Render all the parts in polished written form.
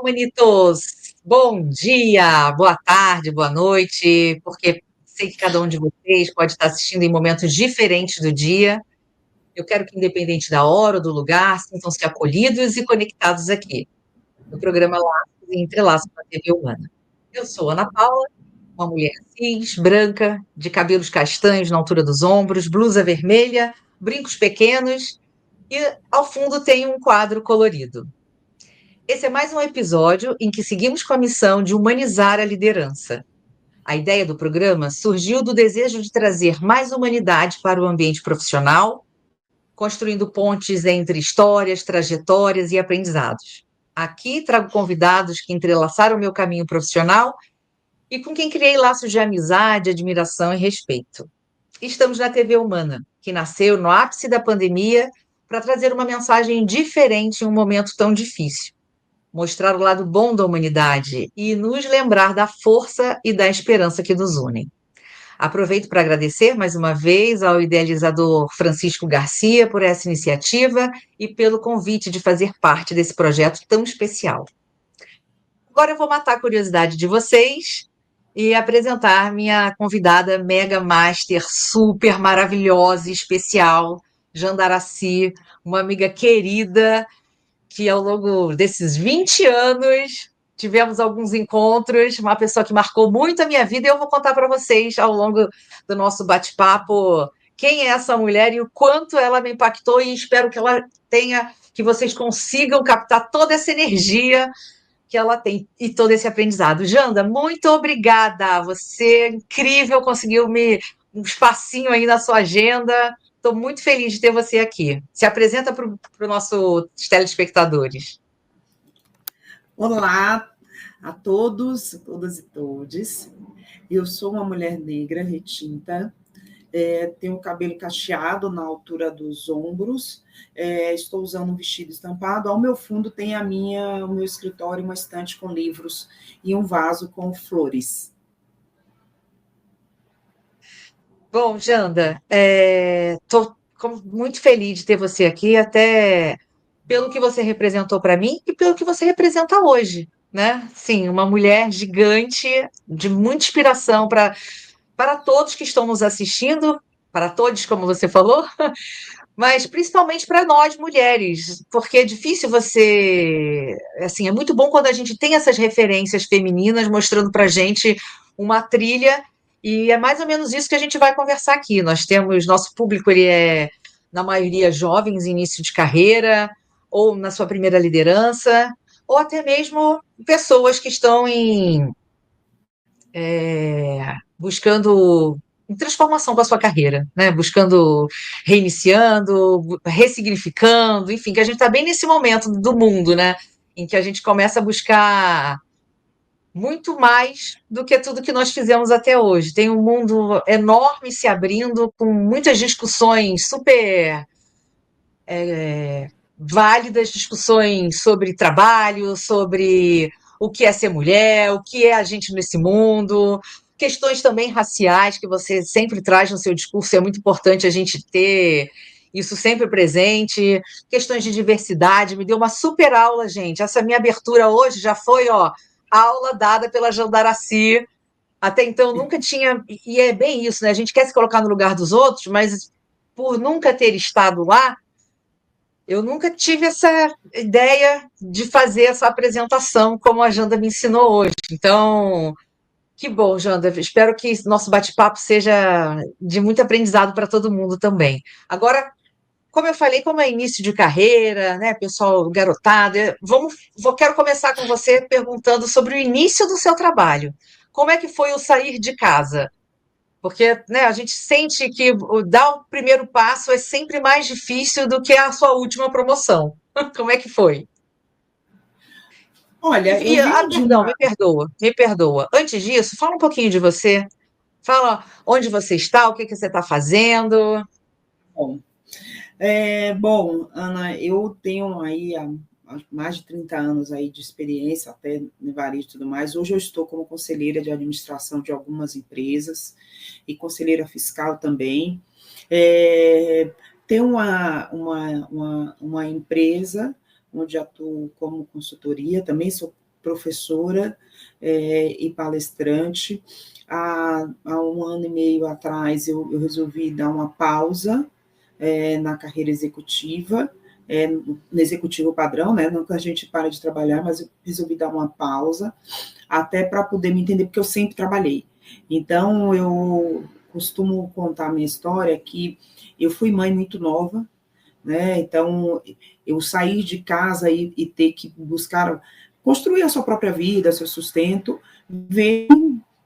Manitos! Bom dia, boa tarde, boa noite, porque sei que cada um de vocês pode estar assistindo em momentos diferentes do dia. Eu quero que, independente da hora ou do lugar, sintam-se acolhidos e conectados aqui, no programa Laços e Entrelaços da TV Humana. Eu sou Ana Paula, uma mulher cis, branca, de cabelos castanhos na altura dos ombros, blusa vermelha, brincos pequenos e, ao fundo, tem um quadro colorido. Esse é mais um episódio em que seguimos com a missão de humanizar a liderança. A ideia do programa surgiu do desejo de trazer mais humanidade para o ambiente profissional, construindo pontes entre histórias, trajetórias e aprendizados. Aqui trago convidados que entrelaçaram o meu caminho profissional e com quem criei laços de amizade, admiração e respeito. Estamos na TV Humana, que nasceu no ápice da pandemia para trazer uma mensagem diferente em um momento tão difícil. Mostrar o lado bom da humanidade e nos lembrar da força e da esperança que nos unem. Aproveito para agradecer mais uma vez ao idealizador Francisco Garcia por essa iniciativa e pelo convite de fazer parte desse projeto tão especial. Agora eu vou matar a curiosidade de vocês e apresentar minha convidada mega master, super maravilhosa e especial, Jandaraci, uma amiga querida que ao longo desses 20 anos tivemos alguns encontros, uma pessoa que marcou muito a minha vida, e eu vou contar para vocês ao longo do nosso bate-papo quem é essa mulher e o quanto ela me impactou, e espero que ela tenha, que vocês consigam captar toda essa energia que ela tem e todo esse aprendizado. Janda, muito obrigada, você é incrível, conseguiu um espacinho aí na sua agenda. Estou muito feliz de ter você aqui. Se apresenta para os nossos telespectadores. Olá a todos, todas e todes. Eu sou uma mulher negra, retinta, tenho o cabelo cacheado na altura dos ombros, estou usando um vestido estampado. Ao meu fundo tem o meu escritório, uma estante com livros e um vaso com flores. Bom, Janda, estou muito feliz de ter você aqui, até pelo que você representou para mim e pelo que você representa hoje, né? Sim, uma mulher gigante, de muita inspiração para todos que estão nos assistindo, para todos, como você falou, mas principalmente para nós mulheres, porque é difícil você, assim, é muito bom quando a gente tem essas referências femininas mostrando para gente uma trilha, e é mais ou menos isso que a gente vai conversar aqui. Nós temos, nosso público, ele é, na maioria, jovens, início de carreira, ou na sua primeira liderança, ou até mesmo pessoas que estão buscando transformação com a sua carreira, né? Buscando, reiniciando, ressignificando, enfim, que a gente está bem nesse momento do mundo, né? Em que a gente começa a buscar muito mais do que tudo que nós fizemos até hoje. Tem um mundo enorme se abrindo, com muitas discussões super válidas, discussões sobre trabalho, sobre o que é ser mulher, o que é a gente nesse mundo, questões também raciais que você sempre traz no seu discurso, é muito importante a gente ter isso sempre presente, questões de diversidade, me deu uma super aula, gente, essa minha abertura hoje já foi, ó, aula dada pela Jandaraci, até então nunca tinha, e é bem isso, né, a gente quer se colocar no lugar dos outros, mas por nunca ter estado lá, eu nunca tive essa ideia de fazer essa apresentação como a Janda me ensinou hoje. Então, que bom, Janda. Espero que nosso bate-papo seja de muito aprendizado para todo mundo também. Agora, como eu falei, como é início de carreira, né, pessoal garotado, quero começar com você perguntando sobre o início do seu trabalho. Como é que foi o sair de casa? Porque, né, a gente sente que dar o primeiro passo é sempre mais difícil do que a sua última promoção. Como é que foi? Olha, eu vim de Perdão, uma... me perdoa. Antes disso, fala um pouquinho de você. Fala onde você está, o que que você está fazendo. Bom, Ana, eu tenho aí há mais de 30 anos aí de experiência, até no varejo e tudo mais. Hoje eu estou como conselheira de administração de algumas empresas e conselheira fiscal também. Tenho uma empresa onde atuo como consultoria, também sou professora e palestrante. Há 1 ano e meio atrás, eu resolvi dar uma pausa na carreira executiva, no executivo padrão, né? Não que a gente pare de trabalhar, mas eu resolvi dar uma pausa, até para poder me entender, porque eu sempre trabalhei. Então, eu costumo contar a minha história, que eu fui mãe muito nova, né? Então, eu sair de casa e ter que buscar construir a sua própria vida, seu sustento, vem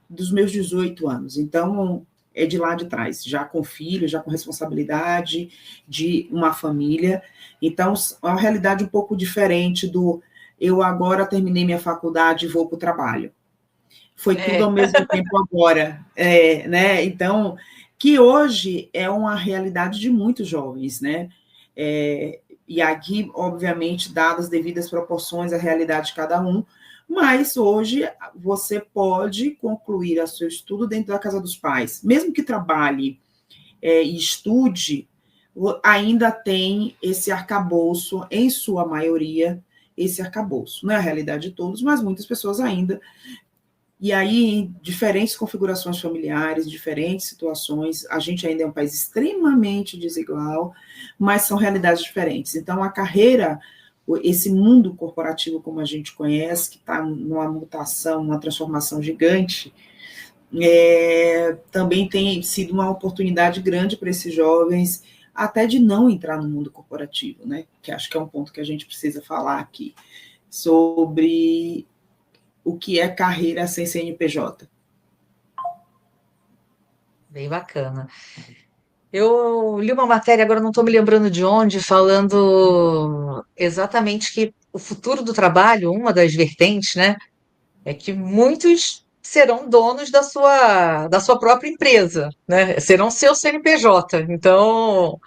dos meus 18 anos. Então, é de lá de trás, já com filho, já com responsabilidade de uma família. Então, é uma realidade um pouco diferente do eu agora terminei minha faculdade e vou para o trabalho. Foi tudo ao mesmo tempo agora, né? Então, que hoje é uma realidade de muitos jovens, né? E aqui, obviamente, dadas as devidas proporções à realidade de cada um, mas hoje você pode concluir o seu estudo dentro da casa dos pais. Mesmo que trabalhe e estude, ainda tem esse arcabouço, em sua maioria, esse arcabouço. Não é a realidade de todos, mas muitas pessoas ainda. E aí, em diferentes configurações familiares, diferentes situações, a gente ainda é um país extremamente desigual, mas são realidades diferentes. Então, a carreira, esse mundo corporativo como a gente conhece, que está numa mutação, uma transformação gigante, também tem sido uma oportunidade grande para esses jovens, até de não entrar no mundo corporativo, né? Que acho que é um ponto que a gente precisa falar aqui, sobre o que é carreira sem CNPJ. Bem bacana. Eu li uma matéria, agora não estou me lembrando de onde, falando exatamente que o futuro do trabalho, uma das vertentes, né, é que muitos serão donos da sua própria empresa, né? Serão seu CNPJ. Então,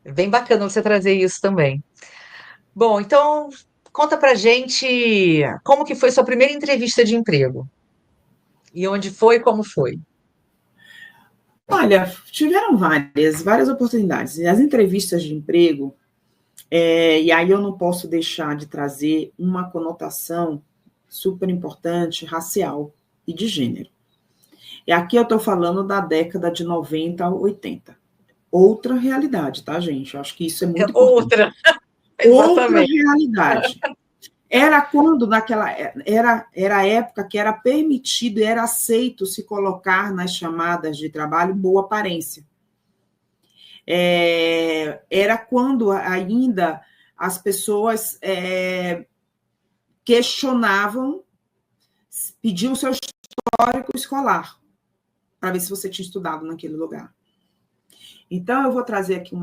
é bem bacana você trazer isso também. Bom, então conta pra gente como que foi sua primeira entrevista de emprego e onde foi e como foi. Olha, tiveram várias oportunidades. As entrevistas de emprego, e aí eu não posso deixar de trazer uma conotação super importante, racial e de gênero. E aqui eu estou falando da década de 90 a 80. Outra realidade, tá, gente? Eu acho que isso é muito importante. Outra, Outra exatamente. realidade. Era quando, era a época que era permitido e era aceito se colocar nas chamadas de trabalho boa aparência. Era quando ainda as pessoas questionavam, pediam o seu histórico escolar, para ver se você tinha estudado naquele lugar. Então, eu vou trazer aqui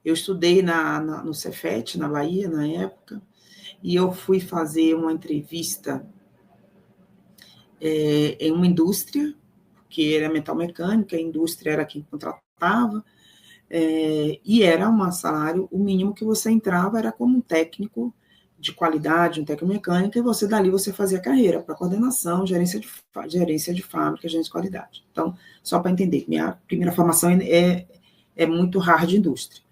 eu estudei no Cefet, na Bahia, na época, e eu fui fazer uma entrevista em uma indústria, que era metal mecânica, a indústria era quem contratava, e era um salário, o mínimo que você entrava era como um técnico de qualidade, um técnico mecânico, e você dali você fazia carreira para coordenação, gerência de fábrica, gerência de qualidade. Então, só para entender, minha primeira formação é muito hard indústria.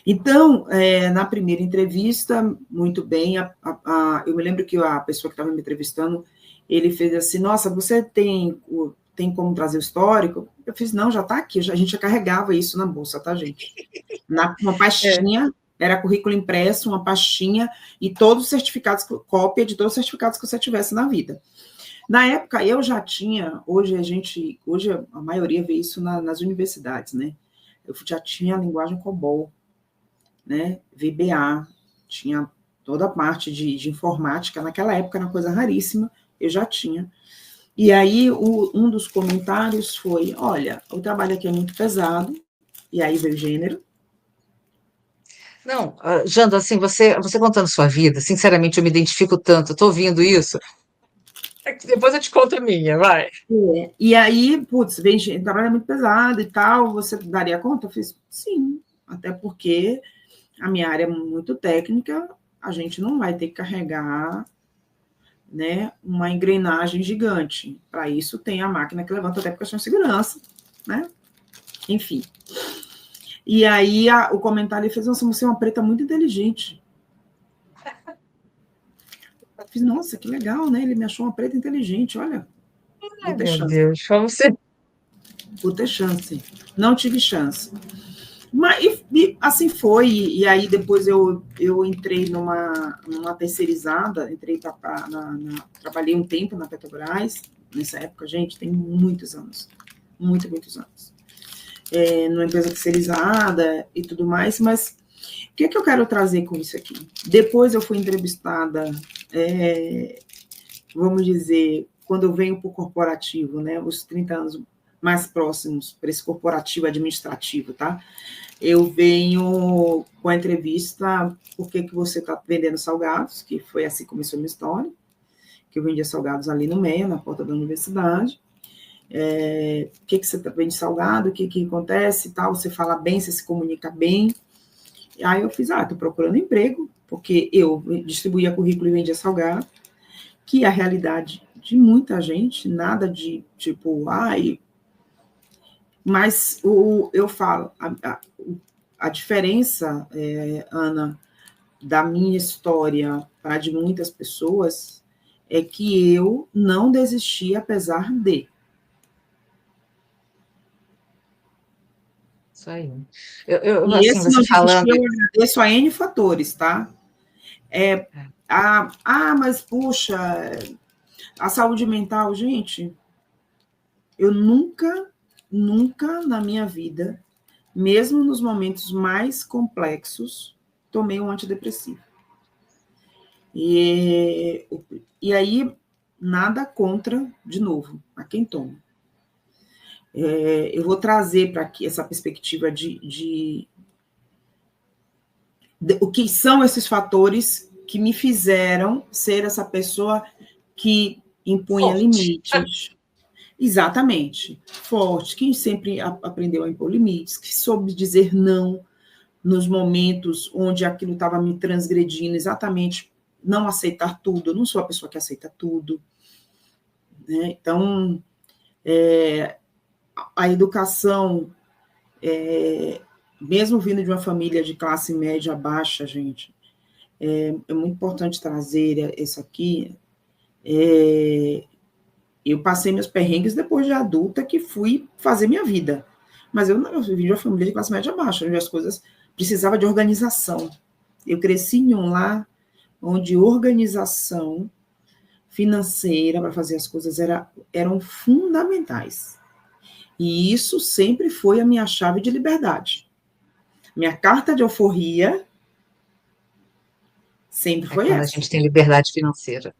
Então, na primeira entrevista, muito bem, eu me lembro que a pessoa que estava me entrevistando, ele fez assim, nossa, você tem como trazer o histórico? Eu fiz, não, já está aqui, a gente já carregava isso na bolsa, tá, gente? Uma pastinha, era currículo impresso, uma pastinha, e todos os certificados, cópia de todos os certificados que você tivesse na vida. Na época, eu já tinha, hoje a maioria vê isso nas universidades, né? Eu já tinha a linguagem COBOL, né? VBA, tinha toda a parte de informática, naquela época era uma coisa raríssima, eu já tinha. E aí, um dos comentários foi, olha, o trabalho aqui é muito pesado, e aí veio o gênero. Não, Janda, assim, você contando sua vida, sinceramente, eu me identifico tanto, eu tô ouvindo isso. Depois eu te conto a minha, vai. E aí, putz, o trabalho é muito pesado e tal, você daria conta? Eu fiz, sim, até porque a minha área é muito técnica, a gente não vai ter que carregar, né, uma engrenagem gigante. Para isso tem a máquina que levanta até por questão de segurança, né? Enfim. E aí o comentário fez, nossa, você é uma preta muito inteligente. Fiz, nossa, que legal, né? Ele me achou uma preta inteligente, olha, Ai, vou ter meu chance. Deus, como você... Vou ter chance. Não tive chance. Mas e assim foi, e aí depois eu entrei numa terceirizada, trabalhei um tempo na Petrobras, nessa época, gente, tem muitos anos, muitos anos. Numa empresa terceirizada e tudo mais, mas o que é que eu quero trazer com isso aqui? Depois eu fui entrevistada, vamos dizer, quando eu venho para o corporativo, né, os 30 anos mais próximos para esse corporativo administrativo, tá? Eu venho com a entrevista, por que você está vendendo salgados, que foi assim que começou a minha história, que eu vendia salgados ali no meio, na porta da universidade. Por que você vende salgado, o que acontece e tal, você fala bem, você se comunica bem. Aí eu fiz, estou procurando emprego, porque eu distribuía currículo e vendia salgado, que é a realidade de muita gente, nada de tipo, mas eu falo, a diferença, Ana, da minha história para a de muitas pessoas é que eu não desisti apesar de. Isso aí. E Assim, esse você não falando... desistir eu agradeço a N fatores, tá? Mas puxa, a saúde mental, gente, eu nunca na minha vida, mesmo nos momentos mais complexos, tomei um antidepressivo. E aí, nada contra, de novo, a quem toma. Eu vou trazer para aqui essa perspectiva de o que são esses fatores que me fizeram ser essa pessoa que impunha Forte. limites. Exatamente. Forte, que sempre aprendeu a impor limites, que soube dizer não nos momentos onde aquilo estava me transgredindo, exatamente não aceitar tudo. Eu não sou a pessoa que aceita tudo. Né? Então, a educação, mesmo vindo de uma família de classe média baixa, gente, é muito importante trazer isso aqui. Eu passei meus perrengues depois de adulta que fui fazer minha vida. Mas eu vim de uma família de classe média baixa, onde as coisas precisavam de organização. Eu cresci em um lar onde organização financeira para fazer as coisas eram fundamentais. E isso sempre foi a minha chave de liberdade. Minha carta de alforria sempre foi Quando a essa. gente tem liberdade financeira.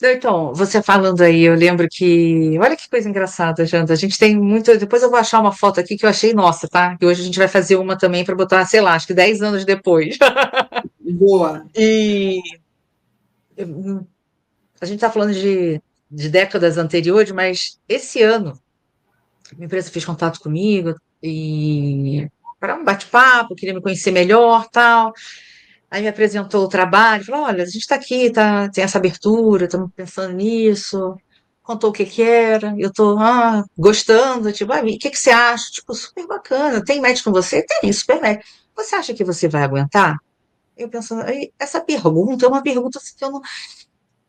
Então, você falando aí, eu lembro que. Olha que coisa engraçada, Janta. A gente tem muito. Depois eu vou achar uma foto aqui que eu achei nossa, tá? E hoje a gente vai fazer uma também para botar, sei lá, acho que 10 anos depois. Boa. E a gente está falando de décadas anteriores, mas esse ano, a empresa fez contato comigo e para um bate-papo, queria me conhecer melhor, tal. Aí me apresentou o trabalho, falou: olha, a gente está aqui, tem essa abertura, estamos pensando nisso. Contou o que que era, eu estou gostando, tipo, o que que você acha? Tipo, super bacana. Tem match com você? Tem, super match. Você acha que você vai aguentar? Eu pensando, aí, essa pergunta é uma pergunta assim, que eu não.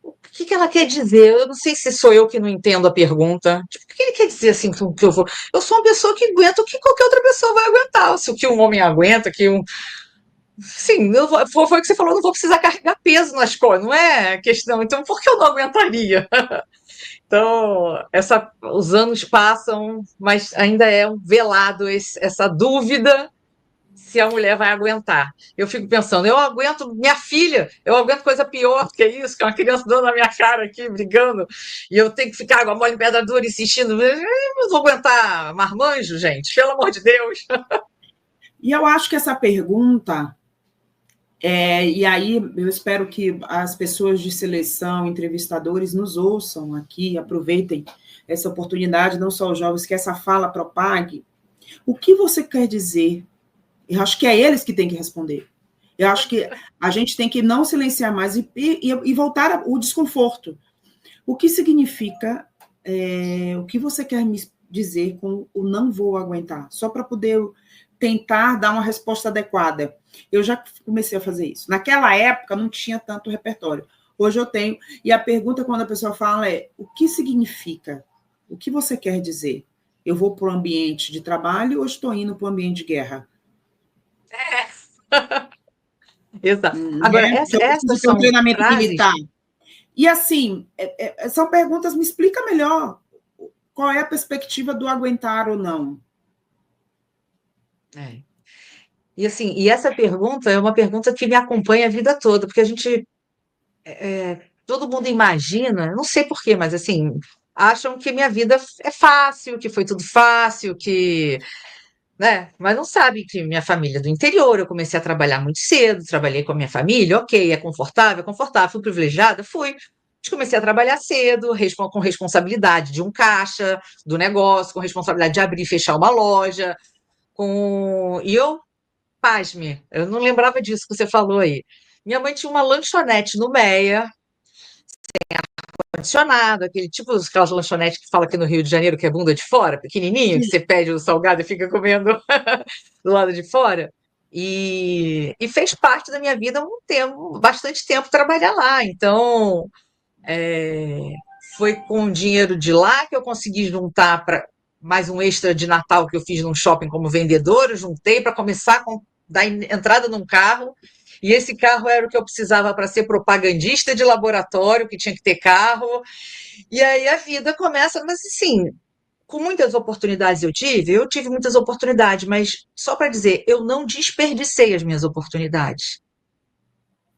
O que que ela quer dizer? Eu não sei se sou eu que não entendo a pergunta. Tipo, o que ele quer dizer assim que eu vou? Eu sou uma pessoa que aguenta o que qualquer outra pessoa vai aguentar. Se o que um homem aguenta, que um. Sim, foi o que você falou, não vou precisar carregar peso nas costas, não é questão. Então, por que eu não aguentaria? Então, os anos passam, mas ainda é um velado essa dúvida se a mulher vai aguentar. Eu fico pensando, eu aguento minha filha, eu aguento coisa pior que isso, que é uma criança dando na minha cara aqui, brigando, e eu tenho que ficar água mole em pedra dura insistindo. Eu não vou aguentar marmanjo, gente, pelo amor de Deus. E eu acho que essa pergunta, e aí eu espero que as pessoas de seleção, entrevistadores, nos ouçam aqui, aproveitem essa oportunidade, não só os jovens, que essa fala propague. O que você quer dizer? Eu acho que é eles que têm que responder. Eu acho que a gente tem que não silenciar mais e voltar o desconforto. O que significa, o que você quer me dizer com o não vou aguentar? Só para poder tentar dar uma resposta adequada. Eu já comecei a fazer isso. Naquela época não tinha tanto repertório. Hoje eu tenho. E a pergunta quando a pessoa fala é: o que significa? O que você quer dizer? Eu vou para o ambiente de trabalho ou estou indo para o ambiente de guerra? Exato. Agora, Né? Eu preciso essas ter um são treinamento frases. militar. E assim, são perguntas, me explica melhor qual é a perspectiva do aguentar ou não. É. E assim, e essa pergunta é uma pergunta que me acompanha a vida toda, porque a gente, todo mundo imagina, não sei por quê, mas assim, acham que minha vida é fácil, que foi tudo fácil, que, né? Mas não sabe que minha família é do interior, eu comecei a trabalhar muito cedo, trabalhei com a minha família, ok, é confortável, fui privilegiada, fui. Mas comecei a trabalhar cedo, com responsabilidade de um caixa do negócio, com responsabilidade de abrir e fechar uma loja, e eu, pasme, eu não lembrava disso que você falou aí. Minha mãe tinha uma lanchonete no Meia, condicionado, aquele tipo aquelas lanchonetes que fala aqui no Rio de Janeiro, que é bunda de fora, pequenininho, que Sim. você pede o salgado e fica comendo do lado de fora. E fez parte da minha vida um tempo, bastante tempo trabalhar lá. Então, é, foi com o dinheiro de lá que eu consegui juntar para mais um extra de Natal que eu fiz num shopping como vendedora, juntei para começar a dar entrada num carro. E esse carro era o que eu precisava para ser propagandista de laboratório, que tinha que ter carro. E aí a vida começa, mas assim, com muitas oportunidades eu tive muitas oportunidades, mas só para dizer, eu não desperdicei as minhas oportunidades.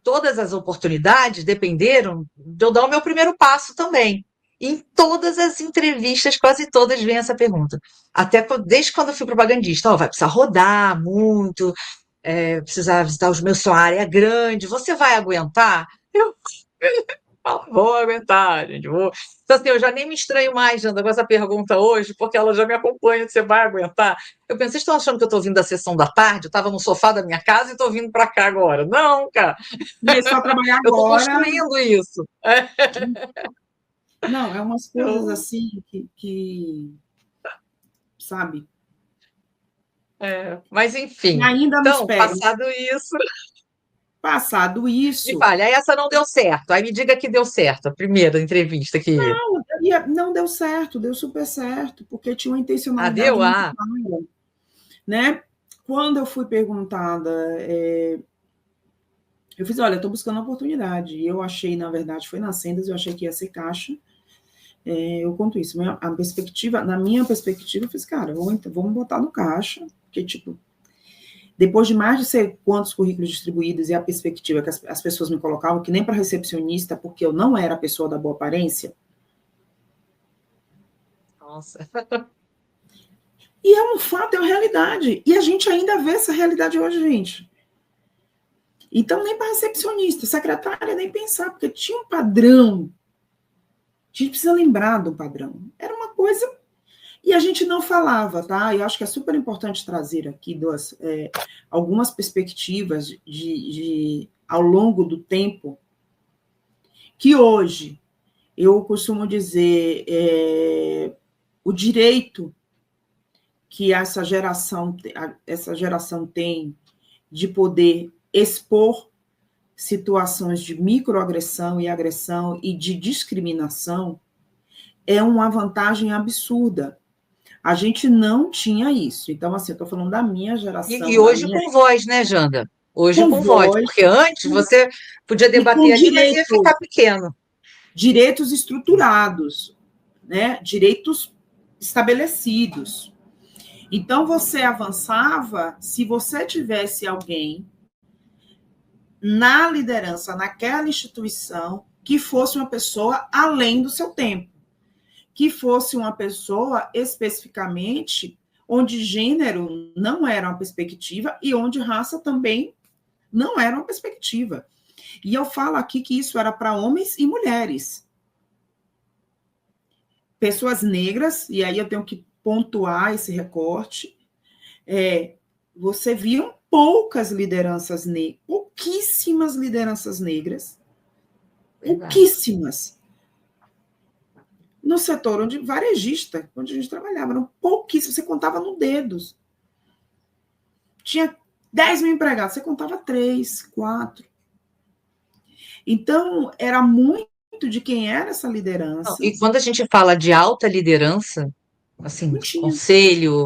Todas as oportunidades dependeram de eu dar o meu primeiro passo também. Em todas as entrevistas, quase todas vem essa pergunta. Até desde quando eu fui propagandista, vai precisar rodar muito, precisar visitar os meus, sua área é grande, você vai aguentar? Eu vou aguentar, gente. Vou. Então, assim, eu já nem me estranho mais, Janda, com essa pergunta hoje, porque ela já me acompanha. Você vai aguentar? Eu pensei, vocês estão achando que eu estou vindo da sessão da tarde? Eu estava no sofá da minha casa e estou vindo para cá agora. Não, cara. Começou a trabalhar Eu estou agora. construindo isso. Não, é umas coisas Eu, assim que sabe, mas, que enfim. ainda nos Então, pegam. passado isso, Passado me isso, fale. Aí essa não deu certo. Aí me diga que deu certo. A primeira entrevista que. não deu certo, deu super certo, porque tinha uma Ah, intencionalidade deu? muito Ah, clara, né? Quando eu fui perguntada, eu fiz, olha, estou buscando uma oportunidade. E eu achei, na verdade, foi nas Sendas, eu achei que ia ser caixa. Eu conto isso. Na minha perspectiva, eu fiz, cara, vamos botar no caixa, porque, tipo, depois de mais de sei quantos currículos distribuídos e a perspectiva que as pessoas me colocavam, que nem para recepcionista, porque eu não era a pessoa da boa aparência, nossa. e é um fato, é uma realidade. E a gente ainda vê essa realidade hoje, gente. Então, nem para recepcionista, secretária, nem pensar, porque tinha um padrão. A gente precisa lembrar do padrão. Era uma coisa. E a gente não falava, tá? Eu acho que é super importante trazer aqui algumas perspectivas ao longo do tempo, que hoje eu costumo dizer o direito que essa geração tem de poder expor situações de microagressão e agressão e de discriminação é uma vantagem absurda. A gente não tinha isso. Então, assim, eu estou falando da minha E geração, da hoje minha com voz, né, Janda? Hoje com com voz, voz porque antes você podia e com debater ali, mas ia ficar pequeno. direitos estruturados, né? Direitos estabelecidos. Então, você avançava se você tivesse alguém na liderança, naquela instituição, que fosse uma pessoa além do seu tempo, que fosse uma pessoa especificamente onde gênero não era uma perspectiva e onde raça também não era uma perspectiva. E eu falo aqui que isso era para homens e mulheres. Pessoas negras, e aí eu tenho que pontuar esse recorte, você viam poucas lideranças negras, pouquíssimas lideranças negras, Verdade. pouquíssimas. No setor varejista, onde a gente trabalhava, eram pouquíssimas, você contava no dedos. tinha 10 mil empregados, você contava 3, 4. Então, era muito de quem era essa Não, liderança. e quando a gente fala de alta liderança, assim, Não tinha. conselho,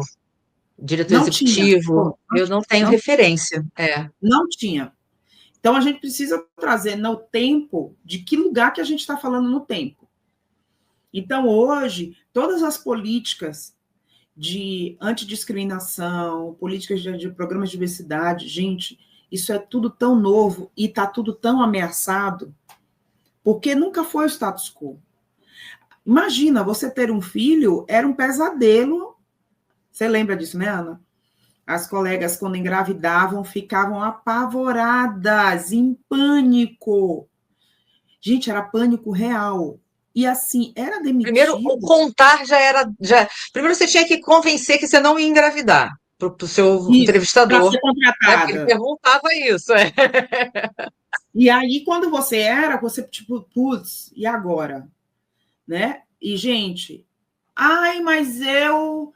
diretor Não tinha. executivo, Pô, eu não tenho não, referência. É. não tinha. Então, a gente precisa trazer no tempo de que lugar que a gente está falando no tempo. Então, hoje, todas as políticas de antidiscriminação, políticas de programas de diversidade, gente, isso é tudo tão novo e está tudo tão ameaçado, porque nunca foi o status quo. Imagina, você ter um filho era um pesadelo. Você lembra disso, né, Ana? As colegas, quando engravidavam, ficavam apavoradas, em pânico. Gente, era pânico real. E assim, era Primeiro, o demitido. contar já era. Primeiro, você tinha que convencer que você não ia engravidar para o seu Isso, para entrevistador, ser né? Porque ele contratada. perguntava isso. É. E aí, quando você era, você, tipo, putz, e agora? Né? E, gente, ai, mas eu.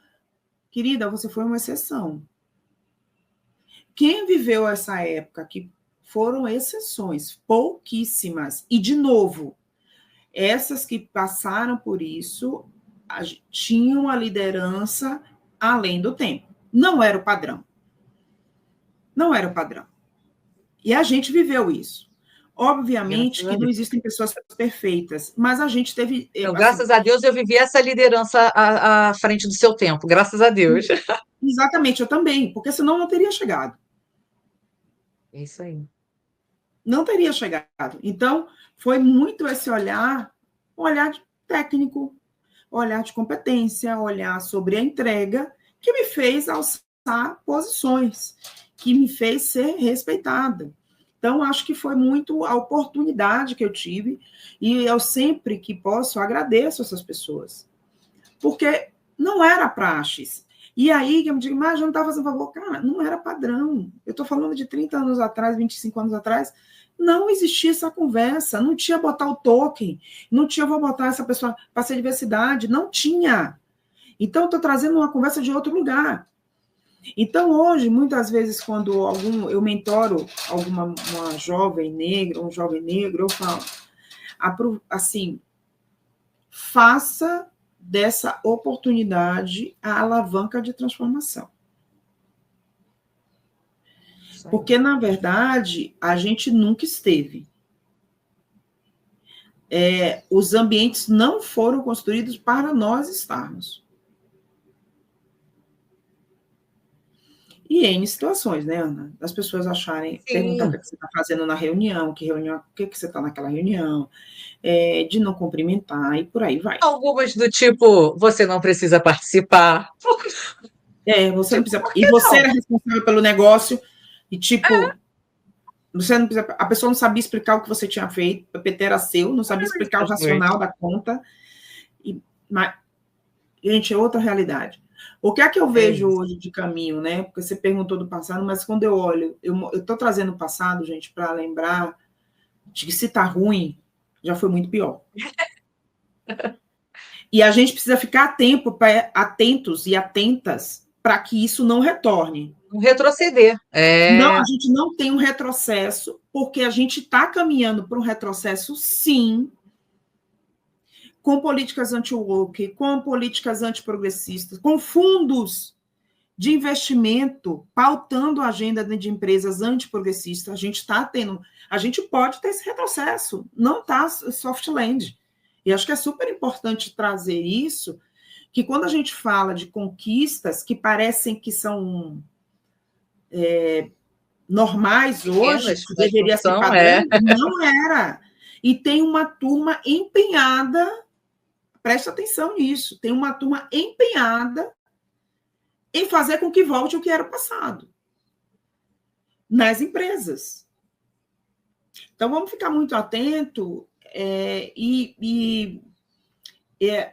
Querida, você foi uma exceção. Quem viveu essa época, que foram exceções, pouquíssimas, e, de novo, essas que passaram por isso tinham a liderança além do tempo. Não era o padrão. Não era o padrão. E a gente viveu isso. Obviamente Graças a que não Deus. existem pessoas perfeitas, mas a gente teve, Então, assim, graças a Deus eu vivi essa liderança à frente do seu tempo, graças a Deus. exatamente, eu também, porque senão não teria chegado. É isso aí. Não teria chegado. Então, foi muito esse olhar, um olhar técnico, olhar de competência, olhar sobre a entrega, que me fez alçar posições, que me fez ser respeitada. Então, acho que foi muito a oportunidade que eu tive, e eu sempre que posso agradeço essas pessoas, porque não era praxes. E aí, eu me digo, mas eu não estava fazendo favor. Cara, não era padrão. Eu estou falando de 30 anos atrás, 25 anos atrás, não existia essa conversa, não tinha botar o token, não tinha vou botar essa pessoa para ser diversidade, não tinha. Então, estou trazendo uma conversa de outro lugar. Então, hoje, muitas vezes, quando eu mentoro uma jovem negra, um jovem negro, eu falo, assim, faça dessa oportunidade a alavanca de transformação. Porque, na verdade, a gente nunca esteve. Os ambientes não foram construídos para nós estarmos. E em situações, né, Ana? As pessoas perguntar o Sim. que você está fazendo na reunião, o que você está naquela reunião, de não cumprimentar e por aí vai. Algumas do tipo, você não precisa participar. Você não Tipo, precisa. por E que você não? era responsável pelo negócio, e tipo, você não precisa, a pessoa não sabia explicar o que você tinha feito, o PT era seu, não sabia explicar o racional da conta. Mas, gente, é outra realidade. O que é que eu vejo hoje de caminho, né? Porque você perguntou do passado, mas quando eu olho, eu estou trazendo o passado, gente, para lembrar de que se está ruim, já foi muito pior. E a gente precisa ficar atentos e atentas para que isso não retorne. Um retroceder. Não, a gente não tem um retrocesso, porque a gente está caminhando para um retrocesso, sim, com políticas anti-woke, com políticas antiprogressistas, com fundos de investimento pautando a agenda de empresas antiprogressistas. A gente pode ter esse retrocesso, não está soft land. E acho que é super importante trazer isso, que quando a gente fala de conquistas que parecem que são normais hoje, que deveria ser padrão, não era. E tem uma turma empenhada, presta atenção nisso, tem uma turma empenhada em fazer com que volte o que era o passado nas empresas. Então, vamos ficar muito atento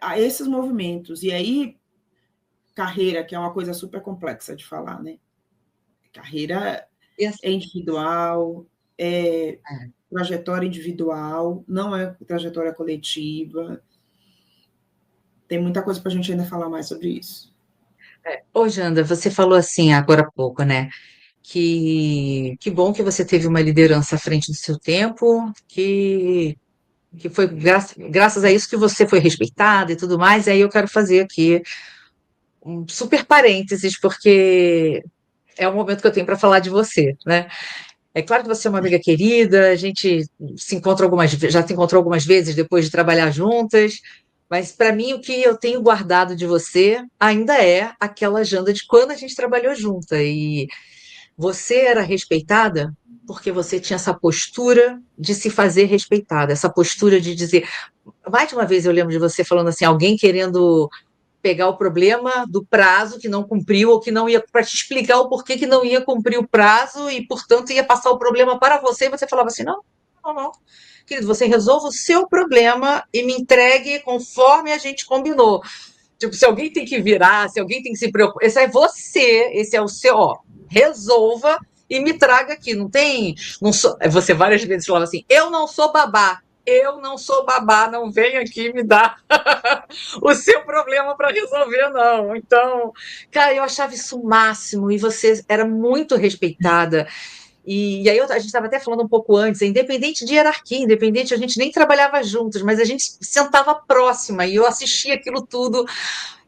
a esses movimentos. E aí, carreira, que é uma coisa super complexa de falar, né? Carreira é individual, trajetória individual, não é trajetória coletiva. Tem muita coisa para a gente ainda falar mais sobre isso. Ô, Janda, você falou assim agora há pouco, né? que bom que você teve uma liderança à frente do seu tempo, que foi graças a isso que você foi respeitada e tudo mais. E aí eu quero fazer aqui um super parênteses, porque é o momento que eu tenho para falar de você, né? É claro que você é uma amiga querida, a gente se encontra já se encontrou algumas vezes depois de trabalhar juntas, mas para mim o que eu tenho guardado de você ainda é aquela agenda de quando a gente trabalhou junta. E você era respeitada porque você tinha essa postura de se fazer respeitada, essa postura de dizer. Mais de uma vez eu lembro de você falando assim, alguém querendo pegar o problema do prazo que não cumpriu ou que não ia para te explicar o porquê que não ia cumprir o prazo e, portanto, ia passar o problema para você, e você falava assim: não, não, não. Querido, você resolva o seu problema e me entregue conforme a gente combinou. Tipo, se alguém tem que virar, se alguém tem que se preocupar, esse é você, esse é o seu, ó, resolva e me traga aqui. Não tem. Não sou, você várias vezes falava assim: eu não sou babá. Eu não sou babá, não vem aqui me dar o seu problema para resolver, não. Então, cara, eu achava isso o máximo e você era muito respeitada. E aí a gente estava até falando um pouco antes, independente de hierarquia, independente, a gente nem trabalhava juntos, mas a gente sentava próxima e eu assistia aquilo tudo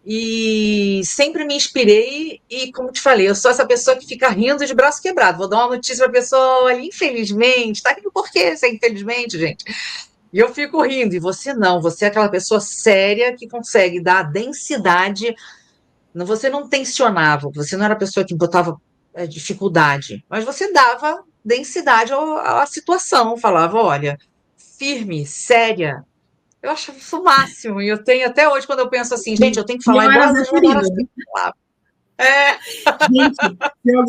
e sempre me inspirei e, como te falei, eu sou essa pessoa que fica rindo de braço quebrado. Vou dar uma notícia para a pessoa, olha, infelizmente, tá rindo por quê? Você é infelizmente, gente? E eu fico rindo, e você não, você é aquela pessoa séria que consegue dar densidade. Você não tensionava, você não era a pessoa que botava dificuldade, mas você dava densidade à situação, falava, olha, firme, séria. Eu achava isso o máximo, e eu tenho até hoje, quando eu penso assim, gente, eu tenho que falar Não igual era a Joana Zeferina, Horaci né? falava. É, Gente,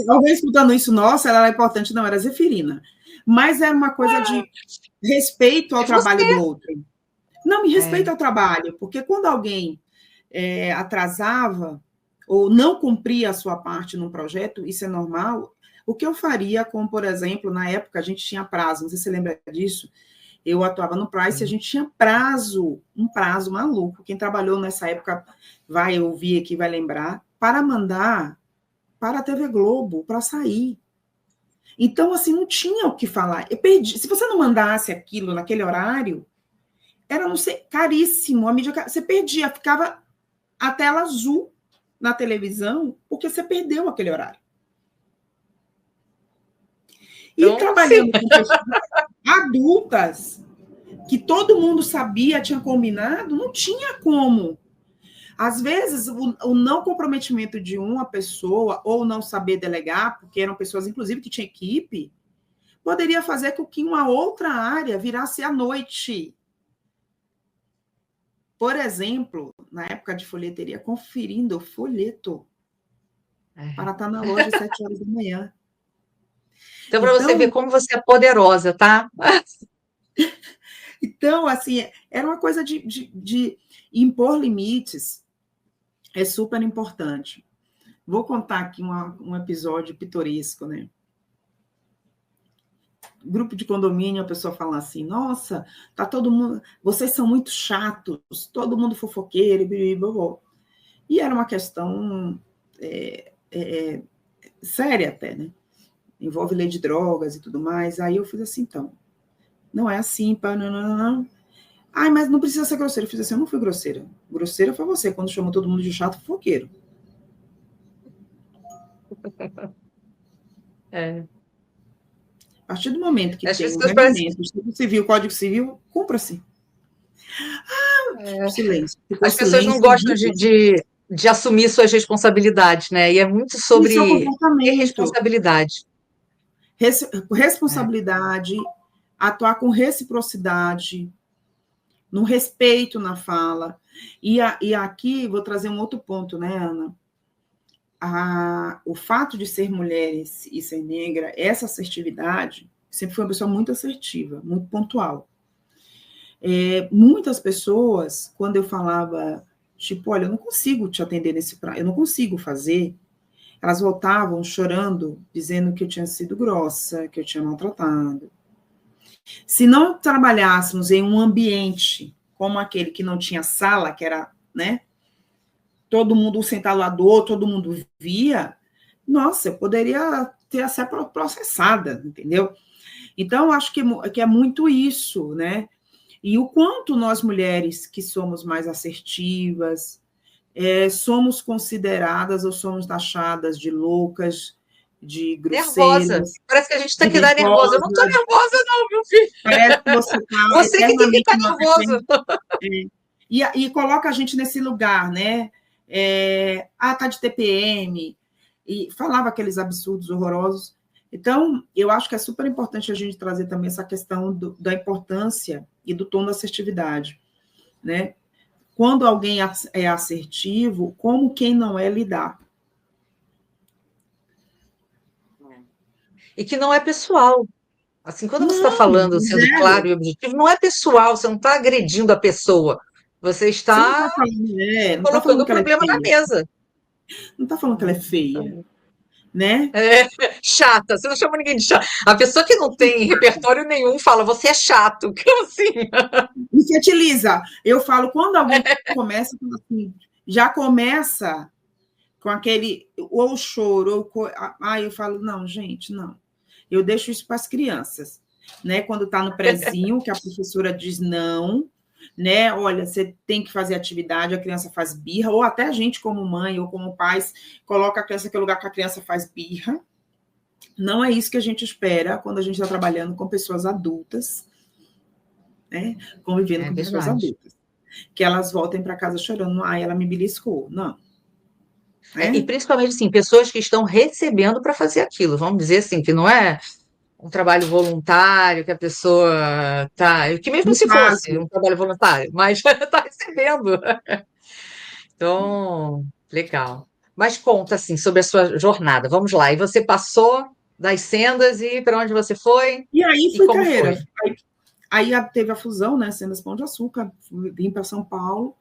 se alguém escutando isso, nossa, ela era importante, não, era Zeferina. Mas era uma coisa de respeito ao e você? trabalho do outro. Não, me É, respeito ao trabalho, porque quando alguém atrasava ou não cumpria a sua parte num projeto, isso é normal. O que eu faria, como, por exemplo, na época a gente tinha prazo, não sei se você lembra disso, eu atuava no Price e a gente tinha prazo, um prazo maluco. Quem trabalhou nessa época vai ouvir aqui, vai lembrar, para mandar para a TV Globo, para sair. Então, assim, não tinha o que falar. Eu perdi. Se você não mandasse aquilo naquele horário, era, não sei, caríssimo. A mídia, você perdia, ficava a tela azul na televisão, porque você perdeu aquele horário. E então, sim. trabalhando com pessoas adultas, que todo mundo sabia, tinha combinado, não tinha como. Às vezes, o não comprometimento de uma pessoa, ou não saber delegar, porque eram pessoas, inclusive, que tinham equipe, poderia fazer com que uma outra área virasse à noite. Por exemplo, na época de folheteria, conferindo o folheto para estar na loja às 7 horas da manhã. Então, para você ver Então, como você é poderosa, tá? assim, era uma coisa de impor limites, é super importante. Vou contar aqui um episódio pitoresco, né? Grupo de condomínio, a pessoa fala assim, nossa, tá todo mundo, vocês são muito chatos, todo mundo fofoqueiro, e era uma questão séria até, né? Envolve lei de drogas e tudo mais. Aí eu fiz assim, então, não é assim, pá, não. Ai, mas não precisa ser grosseira. Eu fiz assim, eu não fui grosseira. Grosseira foi você, quando chamou todo mundo de chato, fofoqueiro. É. A partir do momento que As tem um pessoas parecem. regramento, Civil, Código Civil, cumpra-se. Silêncio. Ficou As pessoas não silêncio. gostam de assumir suas responsabilidades, né? E é muito Isso é o sobre ter comportamento. responsabilidade. Responsabilidade, atuar com reciprocidade, no respeito na fala. E aqui vou trazer um outro ponto, né, Ana? O fato de ser mulher e ser negra, essa assertividade, sempre foi uma pessoa muito assertiva, muito pontual. Muitas pessoas, quando eu falava, tipo, olha, eu não consigo te atender nesse prazo, eu não consigo fazer, elas voltavam chorando, dizendo que eu tinha sido grossa, que eu tinha maltratado. Se não trabalhássemos em um ambiente como aquele que não tinha sala, que era, né, todo mundo sentado lá do outro, todo mundo via, nossa, eu poderia ser processada, entendeu? Então, acho que é muito isso, né? E o quanto nós mulheres que somos mais assertivas, somos consideradas ou somos taxadas de loucas, de Nervosa. grosseiras, Parece que a gente tem de que dar nervosa. Eu não estou nervosas. nervosa, não, meu filho. Parece que você está Você que tem que eternamente estar numa nervoso. e coloca a gente nesse lugar, né? Tá de TPM, e falava aqueles absurdos horrorosos. Então, eu acho que é super importante a gente trazer também essa questão da importância e do tom da assertividade, né? Quando alguém é assertivo, como quem não é lidar. E que não é pessoal. Assim, quando você está Não, falando, sendo claro zero. e objetivo, não é pessoal, você não está agredindo a pessoa. Você Você não está está falando, não tá colocando falando o que ela é problema na feia. mesa. Não está falando que ela é feia, né? É, chata, você não chama ninguém de chata. A pessoa que não tem repertório nenhum fala, você é chato. Como assim? Infantiliza. Eu falo, quando alguém começa assim, já começa com aquele ou choro, eu falo, não, gente, não. Eu deixo isso para as crianças, né? Quando está no prezinho, que a professora diz não, né? Olha, você tem que fazer atividade, a criança faz birra, ou até a gente, como mãe ou como pais, coloca a criança naquele lugar que a criança faz birra. Não é isso que a gente espera quando a gente está trabalhando com pessoas adultas, né? Convivendo com pessoas Verdade. adultas. Que elas voltem para casa chorando, ela me beliscou. Não. E principalmente, assim, pessoas que estão recebendo para fazer aquilo. Vamos dizer assim, que não é um trabalho voluntário, que a pessoa tá. Que mesmo No se fosse caso, um trabalho voluntário, mas está recebendo. Então, legal. Mas conta, assim, sobre a sua jornada. Vamos lá. E você passou das sendas e para onde você foi? e aí E fui como carreira. foi? Aí teve a fusão, né? Sendas Pão de Açúcar, vim para São Paulo,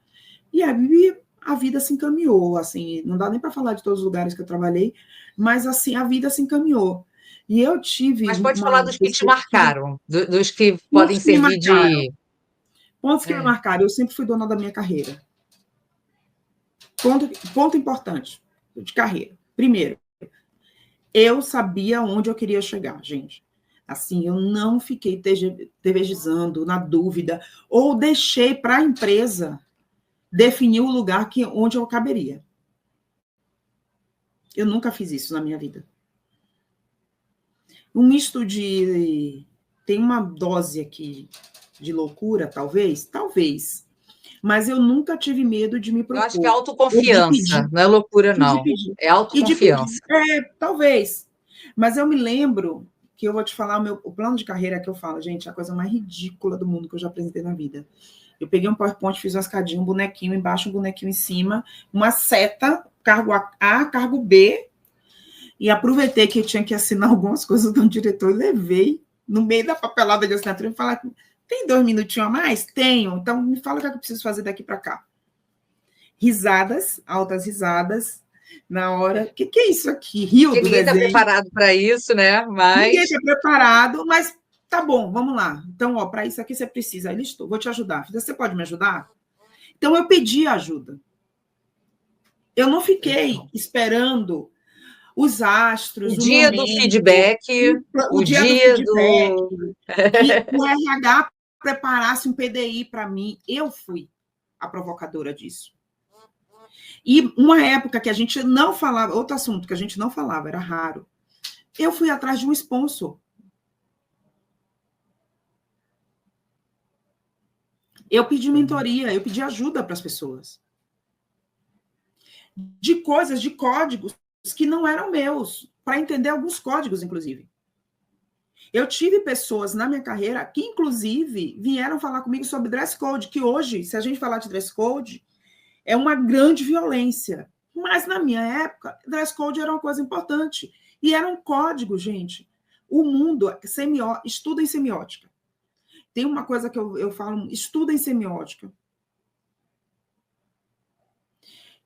e aí a vida se encaminhou, assim, não dá nem para falar de todos os lugares que eu trabalhei, mas assim, a vida se encaminhou. E eu tive Mas pode falar uma dos que te perspectiva, marcaram, dos que podem pontos que me servir marcaram, de. pontos que me É. marcaram, eu sempre fui dona da minha carreira. Ponto importante de carreira. Primeiro, eu sabia onde eu queria chegar, gente. Assim, eu não fiquei tergiversando na dúvida, ou deixei para a empresa definir o lugar onde eu caberia. Eu nunca fiz isso na minha vida. Um misto de... Tem uma dose aqui de loucura, talvez, mas eu nunca tive medo de me Eu acho que é propor, ou de autoconfiança, pedir, não é loucura, e de não. pedir, É e de pedir. autoconfiança. Talvez. Mas eu me lembro que eu vou te falar o plano de carreira que eu falo, gente, a coisa mais ridícula do mundo que eu já apresentei na vida. Eu peguei um PowerPoint, fiz uma escadinha, um bonequinho embaixo, um bonequinho em cima, uma seta, cargo A, cargo B, e aproveitei que eu tinha que assinar algumas coisas do diretor e levei no meio da papelada de assinatura e falar, tem 2 minutinhos a mais? Tenho. Então, me fala o que eu preciso fazer daqui para cá. Risadas, altas risadas, na hora. O que é isso aqui? Rio Porque do ninguém está desenho. preparado para isso, né? Ninguém Mas está preparado, mas tá bom, vamos lá. Então, para isso aqui você precisa. Aí, estou, vou te ajudar. Você pode me ajudar? Então, eu pedi ajuda. Eu não fiquei esperando os o astros, o dia do momento, feedback, o o dia do dia feedback, do. que o RH preparasse um PDI para mim. Eu fui a provocadora disso. E uma época que a gente não falava, outro assunto que a gente não falava, era raro. Eu fui atrás de um sponsor. Eu pedi mentoria, eu pedi ajuda para as pessoas. De coisas, de códigos que não eram meus, para entender alguns códigos, inclusive. Eu tive pessoas na minha carreira que, inclusive, vieram falar comigo sobre dress code, que hoje, se a gente falar de dress code, é uma grande violência. Mas, na minha época, dress code era uma coisa importante. E era um código, gente. O mundo, estuda em semiótica. Tem uma coisa que eu falo, estuda em semiótica.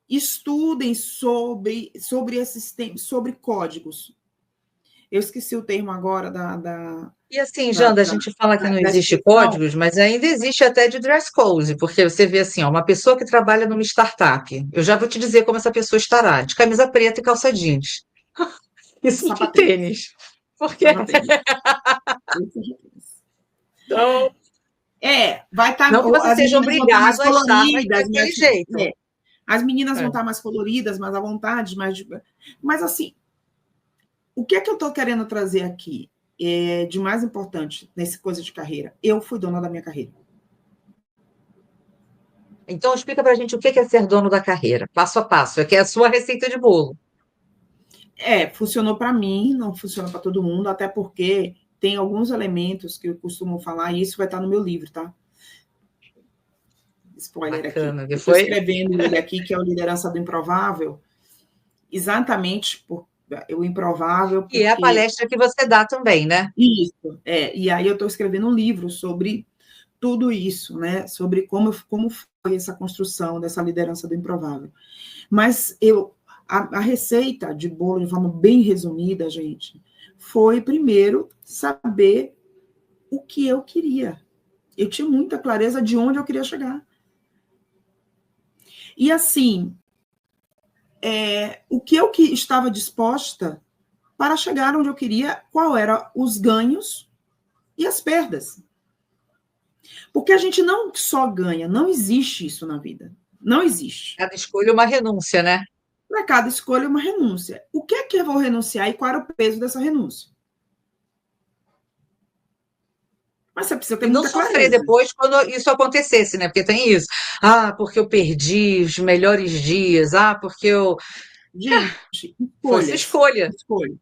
Estudem sobre esses temas, sobre códigos. Eu esqueci o termo agora E assim, Janda, a gente fala que não da existe expressão. códigos, mas ainda existe até de dress code, porque você vê assim, ó, uma pessoa que trabalha numa startup, eu já vou te dizer como essa pessoa estará, de camisa preta e calça jeans. Isso de Sapatênis. tênis. Porque Sapatênis. Esse é de tênis. então, Vai estar. não que você As seja meninas vão estar mais obrigado a estar coloridas, daquele jeito. as meninas vão É. estar mais coloridas, mais à vontade, mas assim, o que é que eu estou querendo trazer aqui de mais importante nesse coisa de carreira? Eu fui dona da minha carreira. Então, explica para a gente o que é ser dono da carreira, passo a passo, que é a sua receita de bolo. Funcionou para mim, não funciona para todo mundo, até porque tem alguns elementos que eu costumo falar, e isso vai estar no meu livro, tá? Spoiler Bacana. aqui. Eu estou Depois, escrevendo ele aqui, que é o Liderança do Improvável, exatamente por o improvável, e é a porque... palestra que você dá também, né? Isso, e aí eu estou escrevendo um livro sobre tudo isso, né? Sobre como foi essa construção dessa liderança do improvável. Mas a receita de bolo, de forma bem resumida, gente, foi primeiro saber o que eu queria. Eu tinha muita clareza de onde eu queria chegar. E assim, o que eu estava disposta para chegar onde eu queria, qual eram os ganhos e as perdas. Porque a gente não só ganha, não existe isso na vida. Não existe. Cada escolha é uma renúncia, né? Para cada escolha, é uma renúncia. O que é que eu vou renunciar e qual era o peso dessa renúncia? Mas você precisa ter E não muita sofrer clareza. depois quando isso acontecesse, né? Porque tem isso. Porque eu perdi os melhores dias. Porque eu. Gente, Foi sua escolhas. escolha.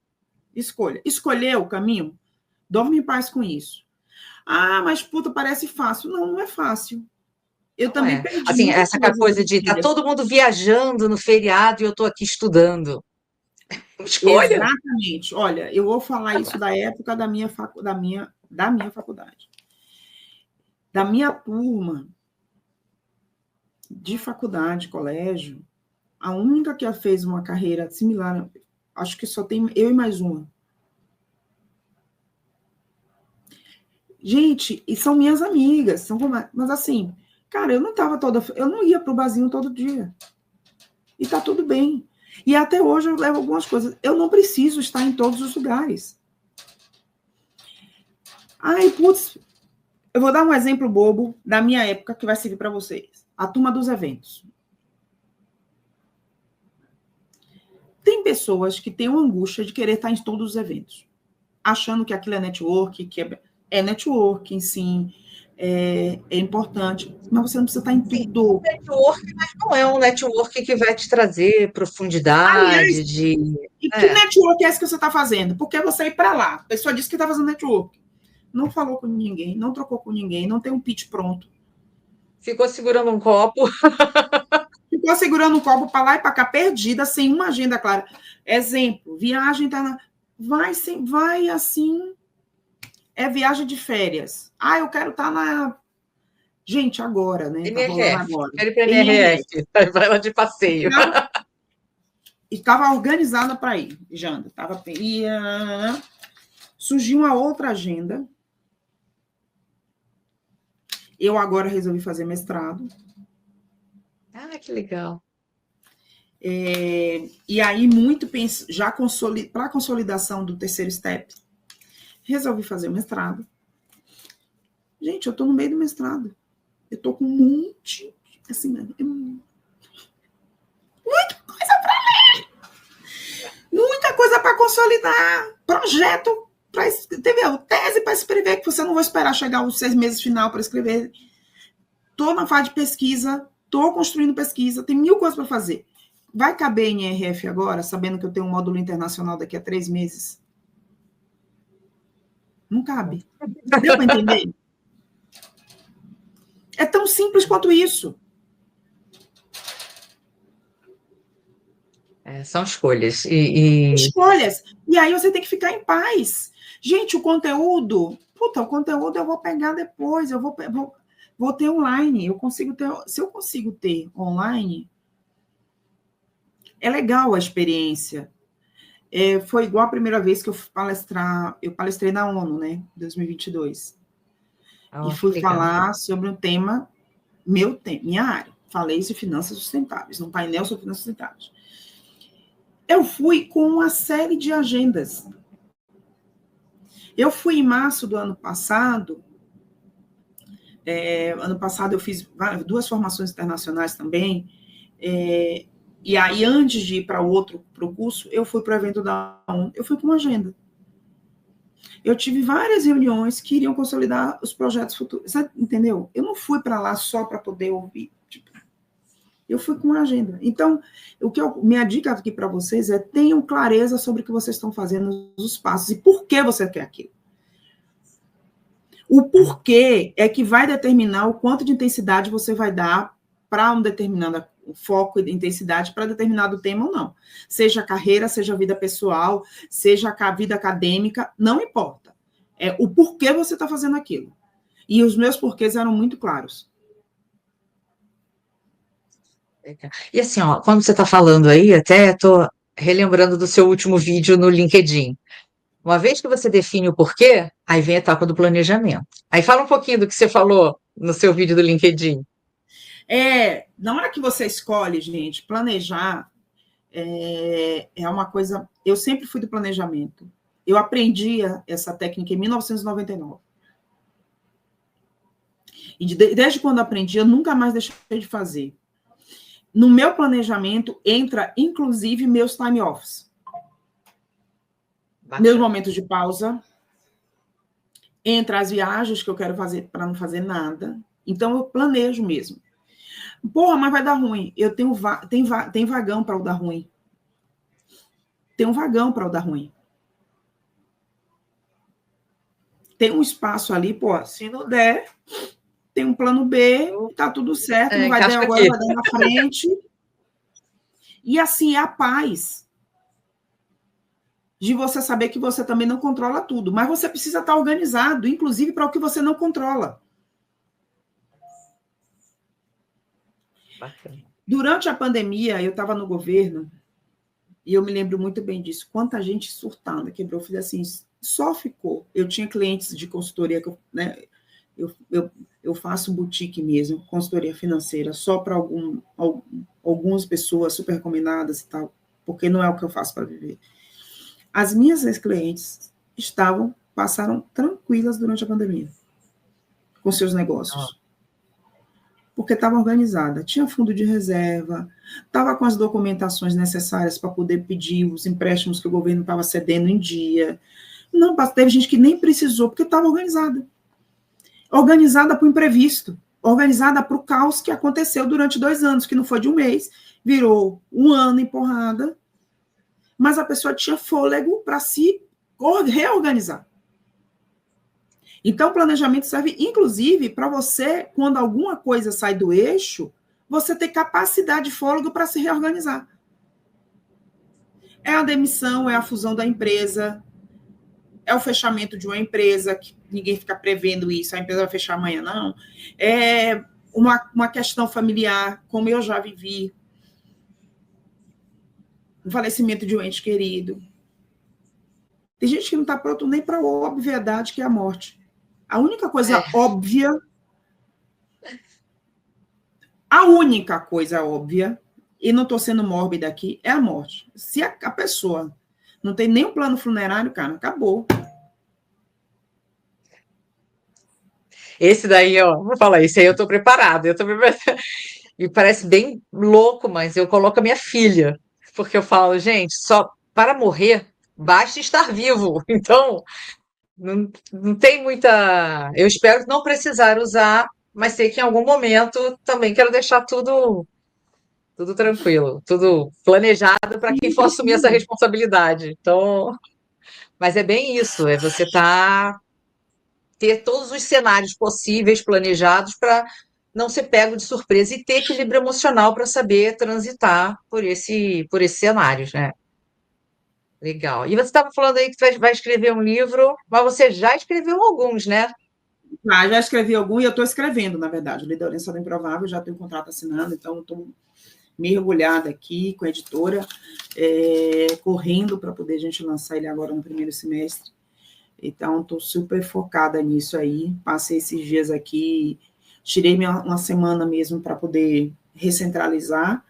Escolha. Escolher o caminho, dorme em paz com isso. Mas puta, parece fácil. Não, não é fácil. Eu Não também é. perdi Assim, muitas essa coisas. coisa de tá todo mundo viajando no feriado e eu estou aqui estudando. Escolha. Exatamente. Olha, eu vou falar isso da época da minha faculdade. Da minha turma de faculdade, colégio, a única que fez uma carreira similar, acho que só tem eu e mais uma. Gente, e são minhas amigas, mas assim, cara, eu não ia para o barzinho todo dia. E tá tudo bem. E até hoje eu levo algumas coisas. Eu não preciso estar em todos os lugares. Putz, eu vou dar um exemplo bobo da minha época que vai servir para vocês. A turma dos eventos. Tem pessoas que têm uma angústia de querer estar em todos os eventos, achando que aquilo é network, que é networking, sim, é importante, mas você não precisa estar em Sim, tudo. network, mas não é um network que vai te trazer Aliás, profundidade de. e que network é esse que você está fazendo? Porque você ir para lá, a pessoa disse que está fazendo network, não falou com ninguém, não trocou com ninguém, não tem um pitch pronto. Ficou segurando um copo. Ficou segurando um copo para lá e para cá, perdida, sem uma agenda clara. Exemplo, viagem tá na... vai assim, é viagem de férias. Eu quero estar na... Gente, agora, né? Tá rolando NRF. agora. Quero ir para NRF. NRF. Aí vai lá de passeio. Estava organizada para ir, Janda. Surgiu uma outra agenda. Eu agora resolvi fazer mestrado. Que legal. E aí, muito já para a consolidação do terceiro step, resolvi fazer o mestrado. Gente, eu estou no meio do mestrado. Eu estou com um monte, assim, muita coisa para ler, muita coisa para consolidar, projeto, entendeu? Tese para escrever, que você não vai esperar chegar os 6 meses final para escrever. Estou na fase de pesquisa, estou construindo pesquisa, tem 1000 coisas para fazer. Vai caber em RF agora, sabendo que eu tenho um módulo internacional daqui a 3 meses? Não cabe. Deu para entender? É tão simples quanto isso. São escolhas. Escolhas. E aí você tem que ficar em paz. Gente, o conteúdo eu vou pegar depois, eu vou ter online. Se eu consigo ter online, é legal a experiência. Foi igual a primeira vez que eu palestrei na ONU, né, em 2022. E fui falar sobre um tema, minha área. Falei de finanças sustentáveis, num painel sobre finanças sustentáveis. Eu fui com uma série de agendas. Eu fui em março do ano passado. Ano passado eu fiz 2 formações internacionais também. E aí, antes de ir para o curso, eu fui para o evento da ONU. Eu fui com uma agenda. Eu tive várias reuniões que iriam consolidar os projetos futuros. Você entendeu? Eu não fui para lá só para poder ouvir. Eu fui com uma agenda. Então, minha dica aqui para vocês é: tenham clareza sobre o que vocês estão fazendo, os passos e por que você quer aquilo. O porquê é que vai determinar o quanto de intensidade você vai dar para um determinado foco e intensidade para determinado tema ou não. Seja carreira, seja vida pessoal, seja a vida acadêmica, não importa. É o porquê você está fazendo aquilo. E os meus porquês eram muito claros. E assim, ó, quando você está falando aí, até estou relembrando do seu último vídeo no LinkedIn. Uma vez que você define o porquê, aí vem a etapa do planejamento. Aí fala um pouquinho do que você falou no seu vídeo do LinkedIn. Na hora que você escolhe, gente, planejar é uma coisa... Eu sempre fui do planejamento. Eu aprendi essa técnica em 1999. E desde quando aprendi, eu nunca mais deixei de fazer. No meu planejamento entra, inclusive, meus time offs. Bacana. Meus momentos de pausa. Entra as viagens que eu quero fazer para não fazer nada. Então, eu planejo mesmo. Porra, mas vai dar ruim. Eu tem vagão para o dar ruim. Tem um vagão para o dar ruim. Tem um espaço ali, pô, se não der, tem um plano B, tá tudo certo, não vai dar agora, vai dar na frente. E assim, é a paz de você saber que você também não controla tudo, mas você precisa estar organizado, inclusive para o que você não controla. Bacana. Durante a pandemia, eu estava no governo, e eu me lembro muito bem disso, quanta gente surtada, quebrou, fiz assim, só ficou. Eu tinha clientes de consultoria, né, eu faço boutique mesmo, consultoria financeira, só para algumas pessoas super recomendadas e tal, porque não é o que eu faço para viver. As minhas ex-clientes passaram tranquilas durante a pandemia, com seus negócios. Porque estava organizada, tinha fundo de reserva, estava com as documentações necessárias para poder pedir os empréstimos que o governo estava cedendo em dia. Não, teve gente que nem precisou, porque estava organizada. Organizada para o imprevisto, organizada para o caos que aconteceu durante 2 anos, que não foi de um mês, virou 1 ano empurrada, mas a pessoa tinha fôlego para se reorganizar. Então, o planejamento serve, inclusive, para você, quando alguma coisa sai do eixo, você ter capacidade de fôlego para se reorganizar. É a demissão, é a fusão da empresa, é o fechamento de uma empresa, que ninguém fica prevendo isso, a empresa vai fechar amanhã, não. É uma questão familiar, como eu já vivi, o falecimento de um ente querido. Tem gente que não está pronto nem para a obviedade, que é a morte. A única coisa óbvia, a única coisa óbvia, e não estou sendo mórbida aqui, é a morte. Se a pessoa não tem nenhum plano funerário, cara, acabou. Esse daí, ó, vou falar, esse aí eu tô preparada. Me parece bem louco, mas eu coloco a minha filha, porque eu falo, gente, só para morrer basta estar vivo. Então, não tem muita. Eu espero não precisar usar, mas sei que em algum momento também quero deixar tudo tranquilo, tudo planejado para quem for assumir essa responsabilidade. Então, mas é bem isso, é você ter todos os cenários possíveis planejados para não ser pego de surpresa e ter equilíbrio emocional para saber transitar por esses cenários, né? Legal. E você estava falando aí que vai escrever um livro, mas você já escreveu alguns, né? Já escrevi algum e eu estou escrevendo, na verdade. O Liderança do Improvável, já tenho um contrato assinado, então estou mergulhada aqui com a editora, correndo para poder a gente lançar ele agora no primeiro semestre. Então, estou super focada nisso aí. Passei esses dias aqui, tirei uma semana mesmo para poder recentralizar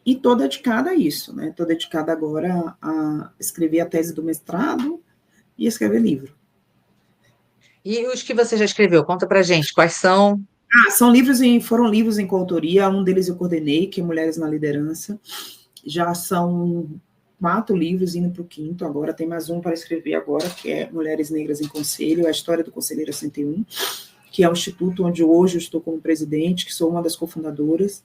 E estou dedicada a isso, né? Estou dedicada agora a escrever a tese do mestrado e escrever livro. E os que você já escreveu, conta pra gente, quais são? Foram livros em coautoria, um deles eu coordenei, que é Mulheres na Liderança. Já são 4 livros, indo para o 5º, agora tem mais um para escrever agora, que é Mulheres Negras em Conselho, a história do Conselheiro 101, que é o instituto onde hoje eu estou como presidente, que sou uma das cofundadoras.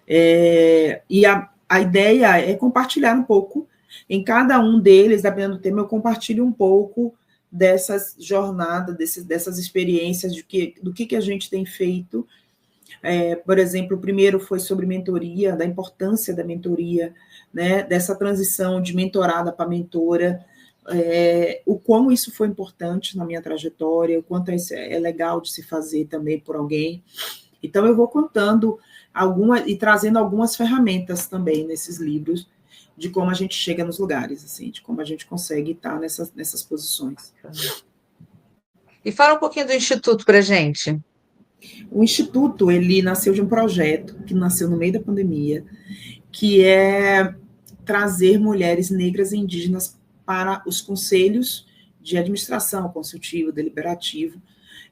E a ideia é compartilhar um pouco, em cada um deles, dependendo do tema, eu compartilho um pouco dessas jornadas, dessas experiências, do que a gente tem feito. Por exemplo, o primeiro foi sobre mentoria, da importância da mentoria, né, dessa transição de mentorada para mentora, o quão isso foi importante na minha trajetória, o quanto isso é legal de se fazer também por alguém. Então, eu vou contando e trazendo algumas ferramentas também nesses livros, de como a gente chega nos lugares, assim, de como a gente consegue estar nessas posições. E fala um pouquinho do Instituto pra gente. O Instituto, ele nasceu de um projeto que nasceu no meio da pandemia, que é trazer mulheres negras e indígenas para os conselhos de administração, consultivo, deliberativo.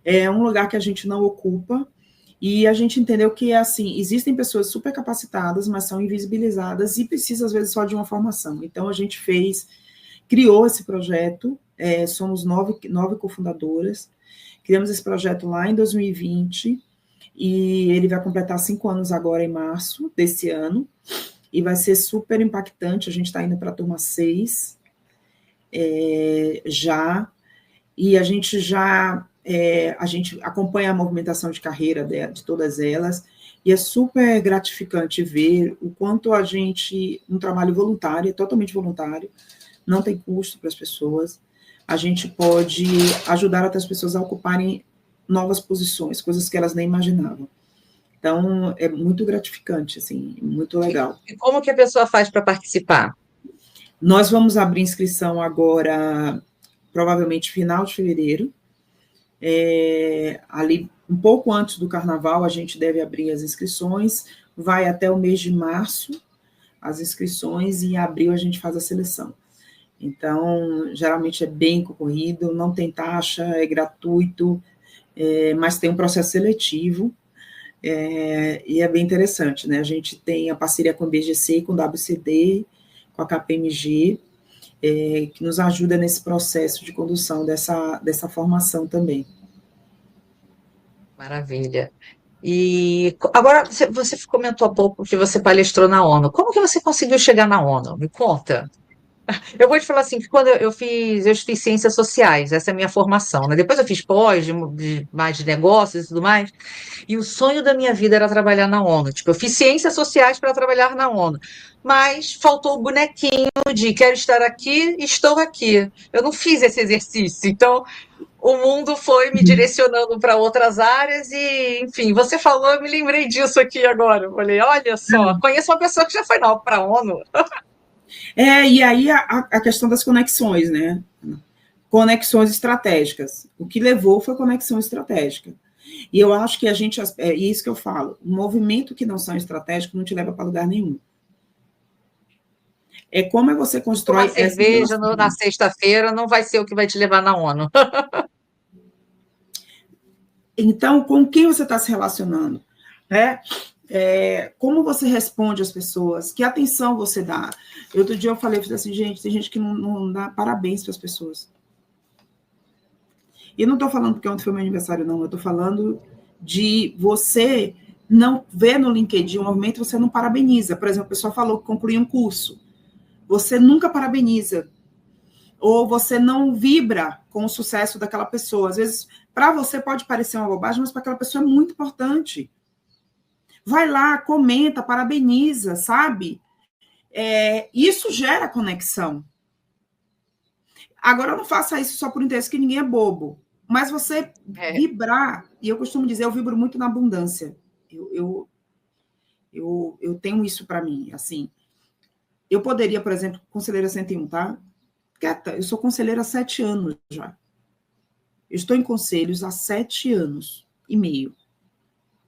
É um lugar que a gente não ocupa, e a gente entendeu que, assim, existem pessoas super capacitadas, mas são invisibilizadas e precisa, às vezes, só de uma formação. Então, a gente criou esse projeto, somos 9 cofundadoras, criamos esse projeto lá em 2020, e ele vai completar 5 anos agora, em março desse ano, e vai ser super impactante. A gente está indo para a turma 6 já, e a gente acompanha a movimentação de carreira de todas elas, e é super gratificante ver o quanto um trabalho voluntário, totalmente voluntário, não tem custo para as pessoas, a gente pode ajudar outras pessoas a ocuparem novas posições, coisas que elas nem imaginavam. Então, é muito gratificante, assim, muito legal. E como que a pessoa faz para participar? Nós vamos abrir inscrição agora, provavelmente final de fevereiro. Ali, um pouco antes do carnaval, a gente deve abrir as inscrições, vai até o mês de março as inscrições, e em abril a gente faz a seleção. Então, geralmente é bem concorrido, não tem taxa, é gratuito, mas tem um processo seletivo, e é bem interessante, né? A gente tem a parceria com o BGC, com o WCD, com a KPMG, que nos ajuda nesse processo de condução dessa formação também. Maravilha. E agora, você comentou há pouco que você palestrou na ONU. Como que você conseguiu chegar na ONU? Me conta. Eu vou te falar assim, que quando eu fiz ciências sociais, essa é a minha formação, né? Depois eu fiz pós, mais de negócios e tudo mais, e o sonho da minha vida era trabalhar na ONU. Tipo, eu fiz ciências sociais para trabalhar na ONU, mas faltou o bonequinho de quero estar aqui, estou aqui. Eu não fiz esse exercício, então o mundo foi me direcionando para outras áreas e, enfim, você falou, eu me lembrei disso aqui agora. Eu falei, olha só, conheço uma pessoa que já foi para a ONU. E aí a questão das conexões, né? Conexões estratégicas. O que levou foi conexão estratégica. E eu acho que é isso que eu falo, o movimento que não são estratégicos não te leva para lugar nenhum. É como você constrói... Uma cerveja na sexta-feira não vai ser o que vai te levar na ONU. Então, com quem você está se relacionando? Como você responde às pessoas? Que atenção você dá? Outro dia eu falei assim, gente, tem gente que não dá parabéns para as pessoas. E eu não estou falando porque ontem foi meu aniversário, não. Eu estou falando de você não ver no LinkedIn um movimento, você não parabeniza. Por exemplo, a pessoa falou que concluiu um curso. Você nunca parabeniza. Ou você não vibra com o sucesso daquela pessoa. Às vezes, para você pode parecer uma bobagem, mas para aquela pessoa é muito importante. Vai lá, comenta, parabeniza, sabe? Isso gera conexão. Agora, não faça isso só por interesse, que ninguém é bobo. Mas você vibrar, e eu costumo dizer, eu vibro muito na abundância. Eu tenho isso para mim, assim. Eu poderia, por exemplo, conselheira 101, tá? Quieta, eu sou conselheira há 7 anos já. Eu estou em conselhos há 7 anos e meio.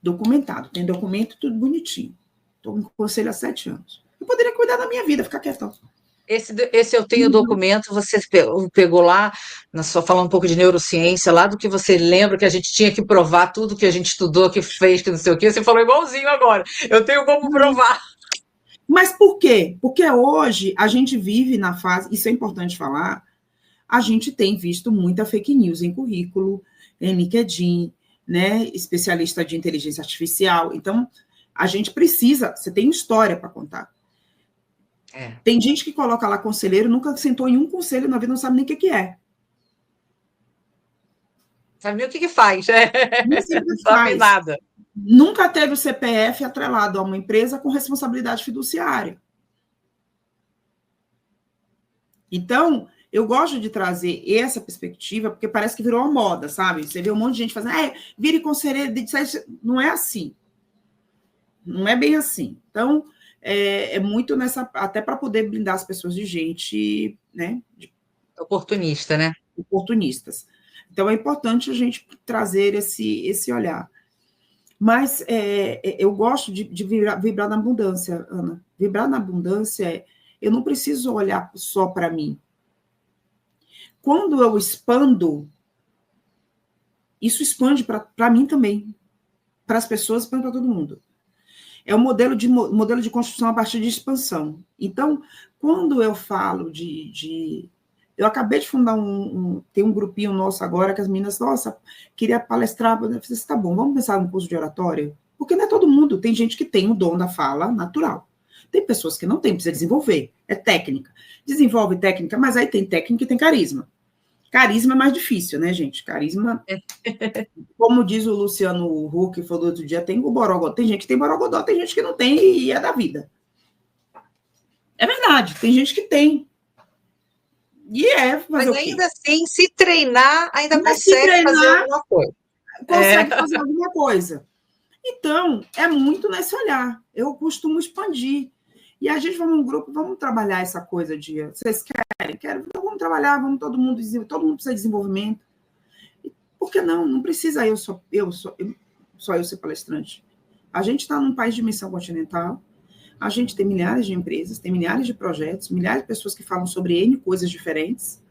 Documentado, tem documento, tudo bonitinho. Estou em conselho há 7 anos. Eu poderia cuidar da minha vida, ficar quietão. Esse eu tenho documento, você pegou lá, só falar um pouco de neurociência, lá do que você lembra que a gente tinha que provar tudo que a gente estudou, que fez, que não sei o quê, você falou igualzinho agora. Eu tenho como provar. Mas por quê? Porque hoje a gente vive na fase, isso é importante falar, a gente tem visto muita fake news em currículo, em LinkedIn, né? Especialista de inteligência artificial. Então, a gente precisa, você tem história para contar. É. Tem gente que coloca lá conselheiro, nunca sentou em um conselho na vida, não sabe nem o que é. Sabe nem o que faz, Não sabe faz. nada. Nunca teve o CPF atrelado a uma empresa com responsabilidade fiduciária. Então, eu gosto de trazer essa perspectiva, porque parece que virou uma moda, sabe? Você vê um monte de gente fazendo, vire conselheiro, não é assim. Não é bem assim. Então, é muito nessa, até para poder blindar as pessoas de gente, né? Oportunista, né? Oportunistas. Então, é importante a gente trazer esse olhar. Mas eu gosto de vibrar na abundância, Ana. Vibrar na abundância eu não preciso olhar só para mim. Quando eu expando, isso expande para mim também, para as pessoas e para todo mundo. É um modelo de construção a partir de expansão. Então, quando eu falo eu acabei de fundar tem um grupinho nosso agora que as meninas, nossa, queria palestrar, eu falei, tá bom, vamos pensar num curso de oratória? Porque não é todo mundo, tem gente que tem o dom da fala natural. Tem pessoas que não têm, precisa desenvolver, é técnica. Desenvolve técnica, mas aí tem técnica e tem carisma. Carisma é mais difícil, né, gente? Carisma, como diz o Luciano Huck, falou outro dia, tem o borogodó. Tem gente que tem borogodó, tem gente que não tem e é da vida. É verdade, tem gente que tem. E mas ainda assim, se treinar, ainda consegue fazer alguma coisa. Consegue fazer alguma coisa. Então, é muito nesse olhar. Eu costumo expandir. E a gente vai num grupo, vamos trabalhar essa coisa de... Vocês querem? Quero. Então, vamos trabalhar, vamos todo mundo precisa de desenvolvimento. Por que não? Não precisa só eu ser palestrante. A gente está num país de dimensão continental, a gente tem milhares de empresas, tem milhares de projetos, milhares de pessoas que falam sobre N coisas diferentes.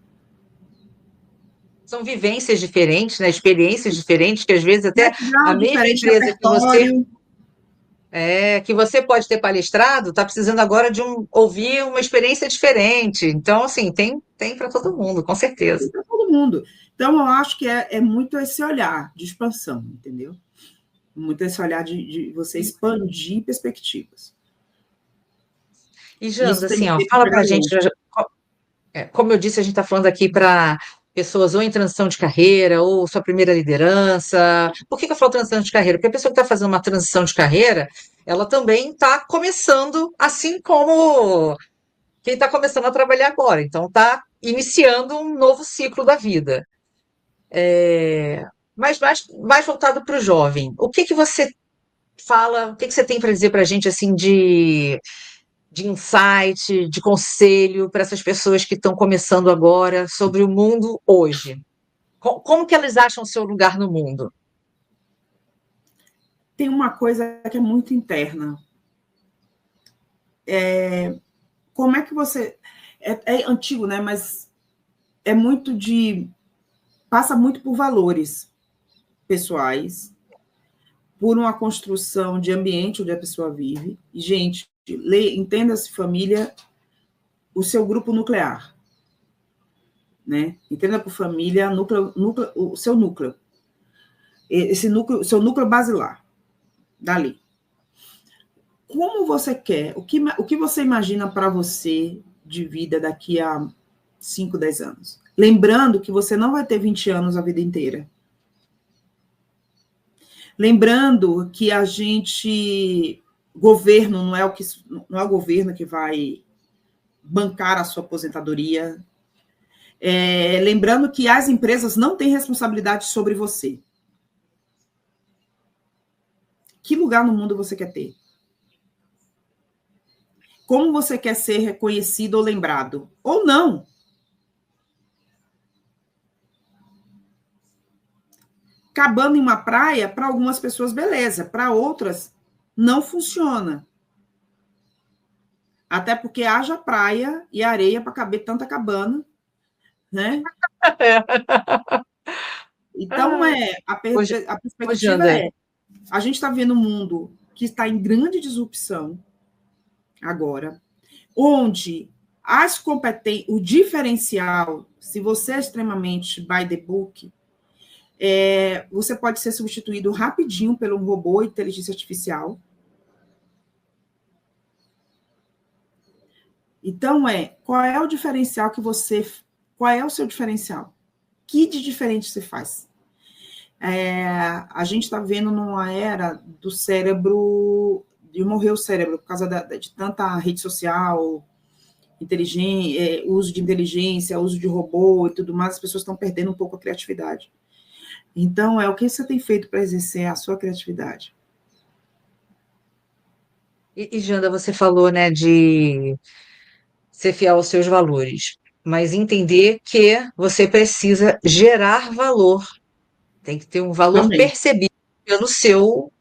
São vivências diferentes, né? Experiências diferentes, que às vezes até a mesma empresa que você pode ter palestrado, está precisando agora de ouvir uma experiência diferente. Então, assim, tem para todo mundo, com certeza. Tem para todo mundo. Então, eu acho que é muito esse olhar de expansão, entendeu? Muito esse olhar de você expandir perspectivas. E, Janda, assim, fala para a gente, como eu disse, a gente está falando aqui para pessoas ou em transição de carreira, ou sua primeira liderança. Por que eu falo transição de carreira? Porque a pessoa que está fazendo uma transição de carreira, ela também está começando, assim como quem está começando a trabalhar agora. Então, está iniciando um novo ciclo da vida. Mas mais voltado para o jovem. O que você fala, o que você tem para dizer para a gente, assim, de insight, de conselho para essas pessoas que estão começando agora sobre o mundo hoje? Como que elas acham o seu lugar no mundo? Tem uma coisa que é muito interna. Como é que você... É antigo, né? Mas é muito passa muito por valores pessoais, por uma construção de ambiente onde a pessoa vive. E, gente, entenda-se família, o seu grupo nuclear. Né? Entenda por família o seu núcleo. Esse núcleo, o seu núcleo basilar. Dali. Como você quer? O que você imagina para você de vida daqui a 5, 10 anos? Lembrando que você não vai ter 20 anos a vida inteira. Lembrando que governo não é o governo que vai bancar a sua aposentadoria. Lembrando que as empresas não têm responsabilidade sobre você. Que lugar no mundo você quer ter? Como você quer ser reconhecido ou lembrado? Ou não? Acabando em uma praia, para algumas pessoas, beleza. Para outras, não funciona. Até porque haja praia e areia para caber tanta cabana, né? Então, Hoje, a hoje perspectiva anda. a gente está vendo um mundo que está em grande disrupção agora, onde o diferencial, se você é extremamente by the book, você pode ser substituído rapidinho pelo robô e inteligência artificial. Então, qual é o diferencial qual é o seu diferencial? Que de diferente você faz? A gente está vendo numa era do cérebro, de morrer o cérebro, por causa de tanta rede social, uso de inteligência, uso de robô e tudo mais, as pessoas estão perdendo um pouco a criatividade. Então, o que você tem feito para exercer a sua criatividade? E Janda, você falou, né, de ser fiel aos seus valores, mas entender que você precisa gerar valor, tem que ter um valor Também. percebido pelo seu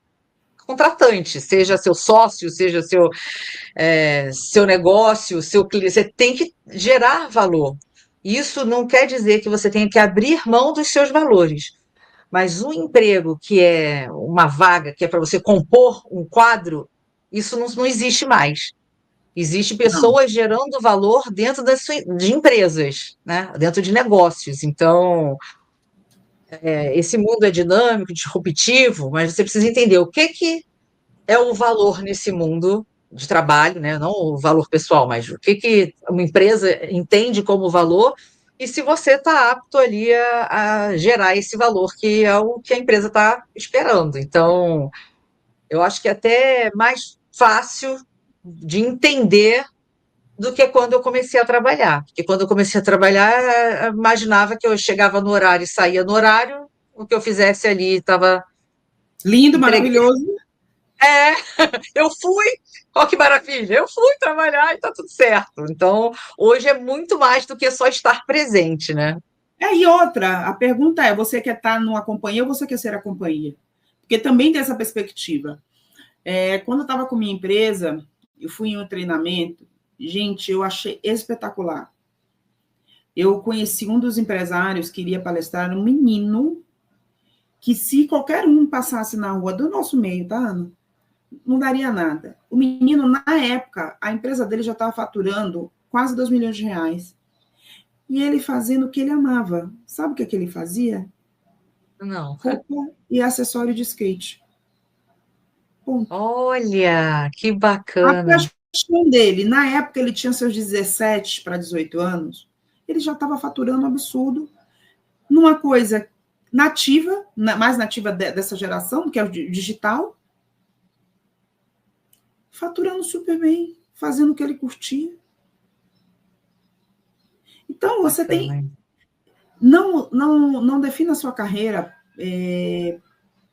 contratante, seja seu sócio, seja seu negócio, seu cliente, você tem que gerar valor. Isso não quer dizer que você tenha que abrir mão dos seus valores, mas um emprego que é uma vaga, que é para você compor um quadro, isso não existe mais. Existe Não. pessoas gerando valor dentro de empresas, né? Dentro de negócios. Então, esse mundo é dinâmico, disruptivo, mas você precisa entender o que é o valor nesse mundo de trabalho, né? Não o valor pessoal, mas o que uma empresa entende como valor e se você está apto ali a gerar esse valor, que é o que a empresa está esperando. Então, eu acho que é até mais fácil de entender do que quando eu comecei a trabalhar. Porque quando eu comecei a trabalhar, eu imaginava que eu chegava no horário e saía no horário, o que eu fizesse ali estava Lindo, entregue. maravilhoso. É, eu fui, ó que maravilha, eu fui trabalhar e tá tudo certo. Então, hoje é muito mais do que só estar presente, né? E outra, a pergunta você quer estar numa companhia ou você quer ser a companhia? Porque também tem essa perspectiva. Quando eu estava com minha empresa, eu fui em um treinamento, gente, eu achei espetacular. Eu conheci um dos empresários que iria palestrar, um menino, que se qualquer um passasse na rua do nosso meio, tá, Ana? Não daria nada. O menino, na época, a empresa dele já estava faturando quase 2 milhões de reais. E ele fazendo o que ele amava. Sabe o que ele fazia? Não. Roupa e acessório de skate. Ponto. Olha, que A bacana. paixão dele, na época ele tinha seus 17 para 18 anos, ele já estava faturando um absurdo numa coisa nativa, mais nativa dessa geração, que é o digital, faturando super bem, fazendo o que ele curtia. Então, você Bacana. tem. Não defina a sua carreira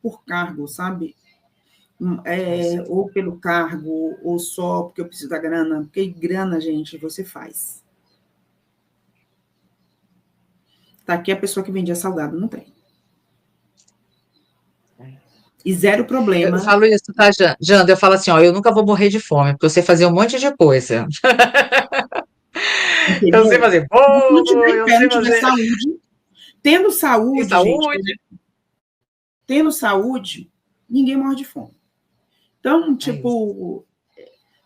por cargo, sabe? Ou pelo cargo, ou só porque eu preciso da grana. Porque grana, gente, você faz. Tá aqui a pessoa que vendia salgado, não tem. E zero problema. Eu falo isso, tá, Janda? Eu falo assim, ó, eu nunca vou morrer de fome, porque eu sei fazer um monte de coisa. Eu sei Entendeu? fazer Se não bolo, tiver eu pé, não sei tiver fazer saúde, tendo tem saúde, gente, saúde. tendo saúde, ninguém morre de fome. Então, É isso. tipo,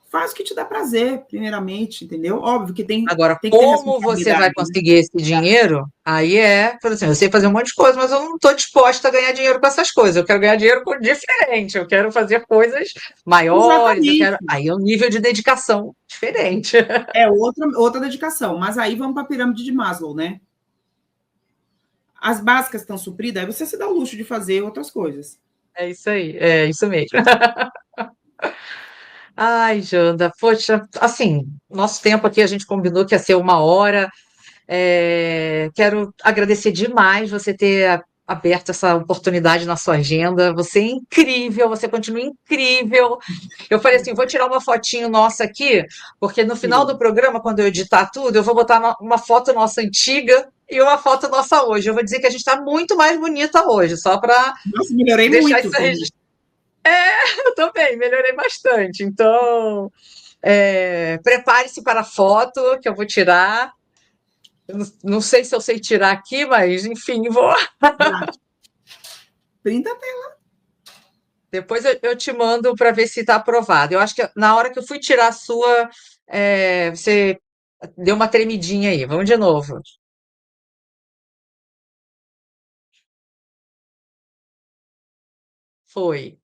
faz o que te dá prazer, primeiramente, entendeu? Óbvio que tem Agora, que ter como você vai responsabilidade, né? conseguir esse dinheiro? Aí por exemplo, eu sei fazer um monte de coisa, mas eu não estou disposta a ganhar dinheiro com essas coisas. Eu quero ganhar dinheiro com diferente, eu quero fazer coisas maiores, eu quero. Exatamente. Aí é um nível de dedicação diferente. Outra dedicação. Mas aí vamos para a pirâmide de Maslow, né? As básicas estão supridas, aí você se dá o luxo de fazer outras coisas. É isso aí, é isso mesmo. Ai, Janda, poxa, assim, nosso tempo aqui a gente combinou que ia ser 1 hora. Quero agradecer demais você ter aberto essa oportunidade na sua agenda. Você é incrível, você continua incrível. Eu falei assim, vou tirar uma fotinho nossa aqui, porque no final do programa, quando eu editar tudo, eu vou botar uma foto nossa antiga e uma foto nossa hoje. Eu vou dizer que a gente está muito mais bonita hoje, só para Nossa, melhorei deixar muito isso também. registrado. Eu também, melhorei bastante. Então, prepare-se para a foto que eu vou tirar. Eu não sei se eu sei tirar aqui, mas enfim, vou. Já. Printa a tela. Depois eu te mando para ver se está aprovado. Eu acho que na hora que eu fui tirar a sua, você deu uma tremidinha aí. Vamos de novo. Foi.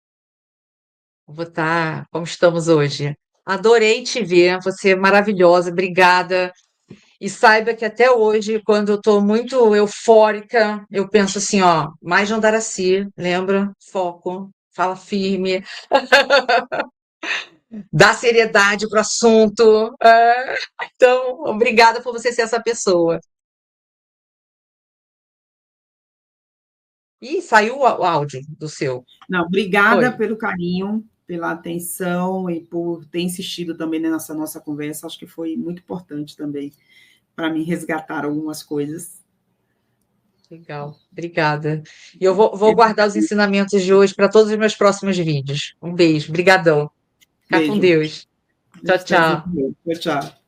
Vou estar como estamos hoje. Adorei te ver, você é maravilhosa, obrigada. E saiba que até hoje, quando eu estou muito eufórica, eu penso assim, ó, mais de Andaraci, lembra? Foco, fala firme, dá seriedade pro assunto. Então, obrigada por você ser essa pessoa. Ih, saiu o áudio do seu. Não, obrigada Foi. pelo carinho, pela atenção e por ter insistido também nessa nossa conversa. Acho que foi muito importante também para mim resgatar algumas coisas. Legal, obrigada. E eu vou guardar os ensinamentos de hoje para todos os meus próximos vídeos. Um beijo, brigadão. Fica com Beijo. Deus. Tchau, Deus tchau. também. Tchau, tchau.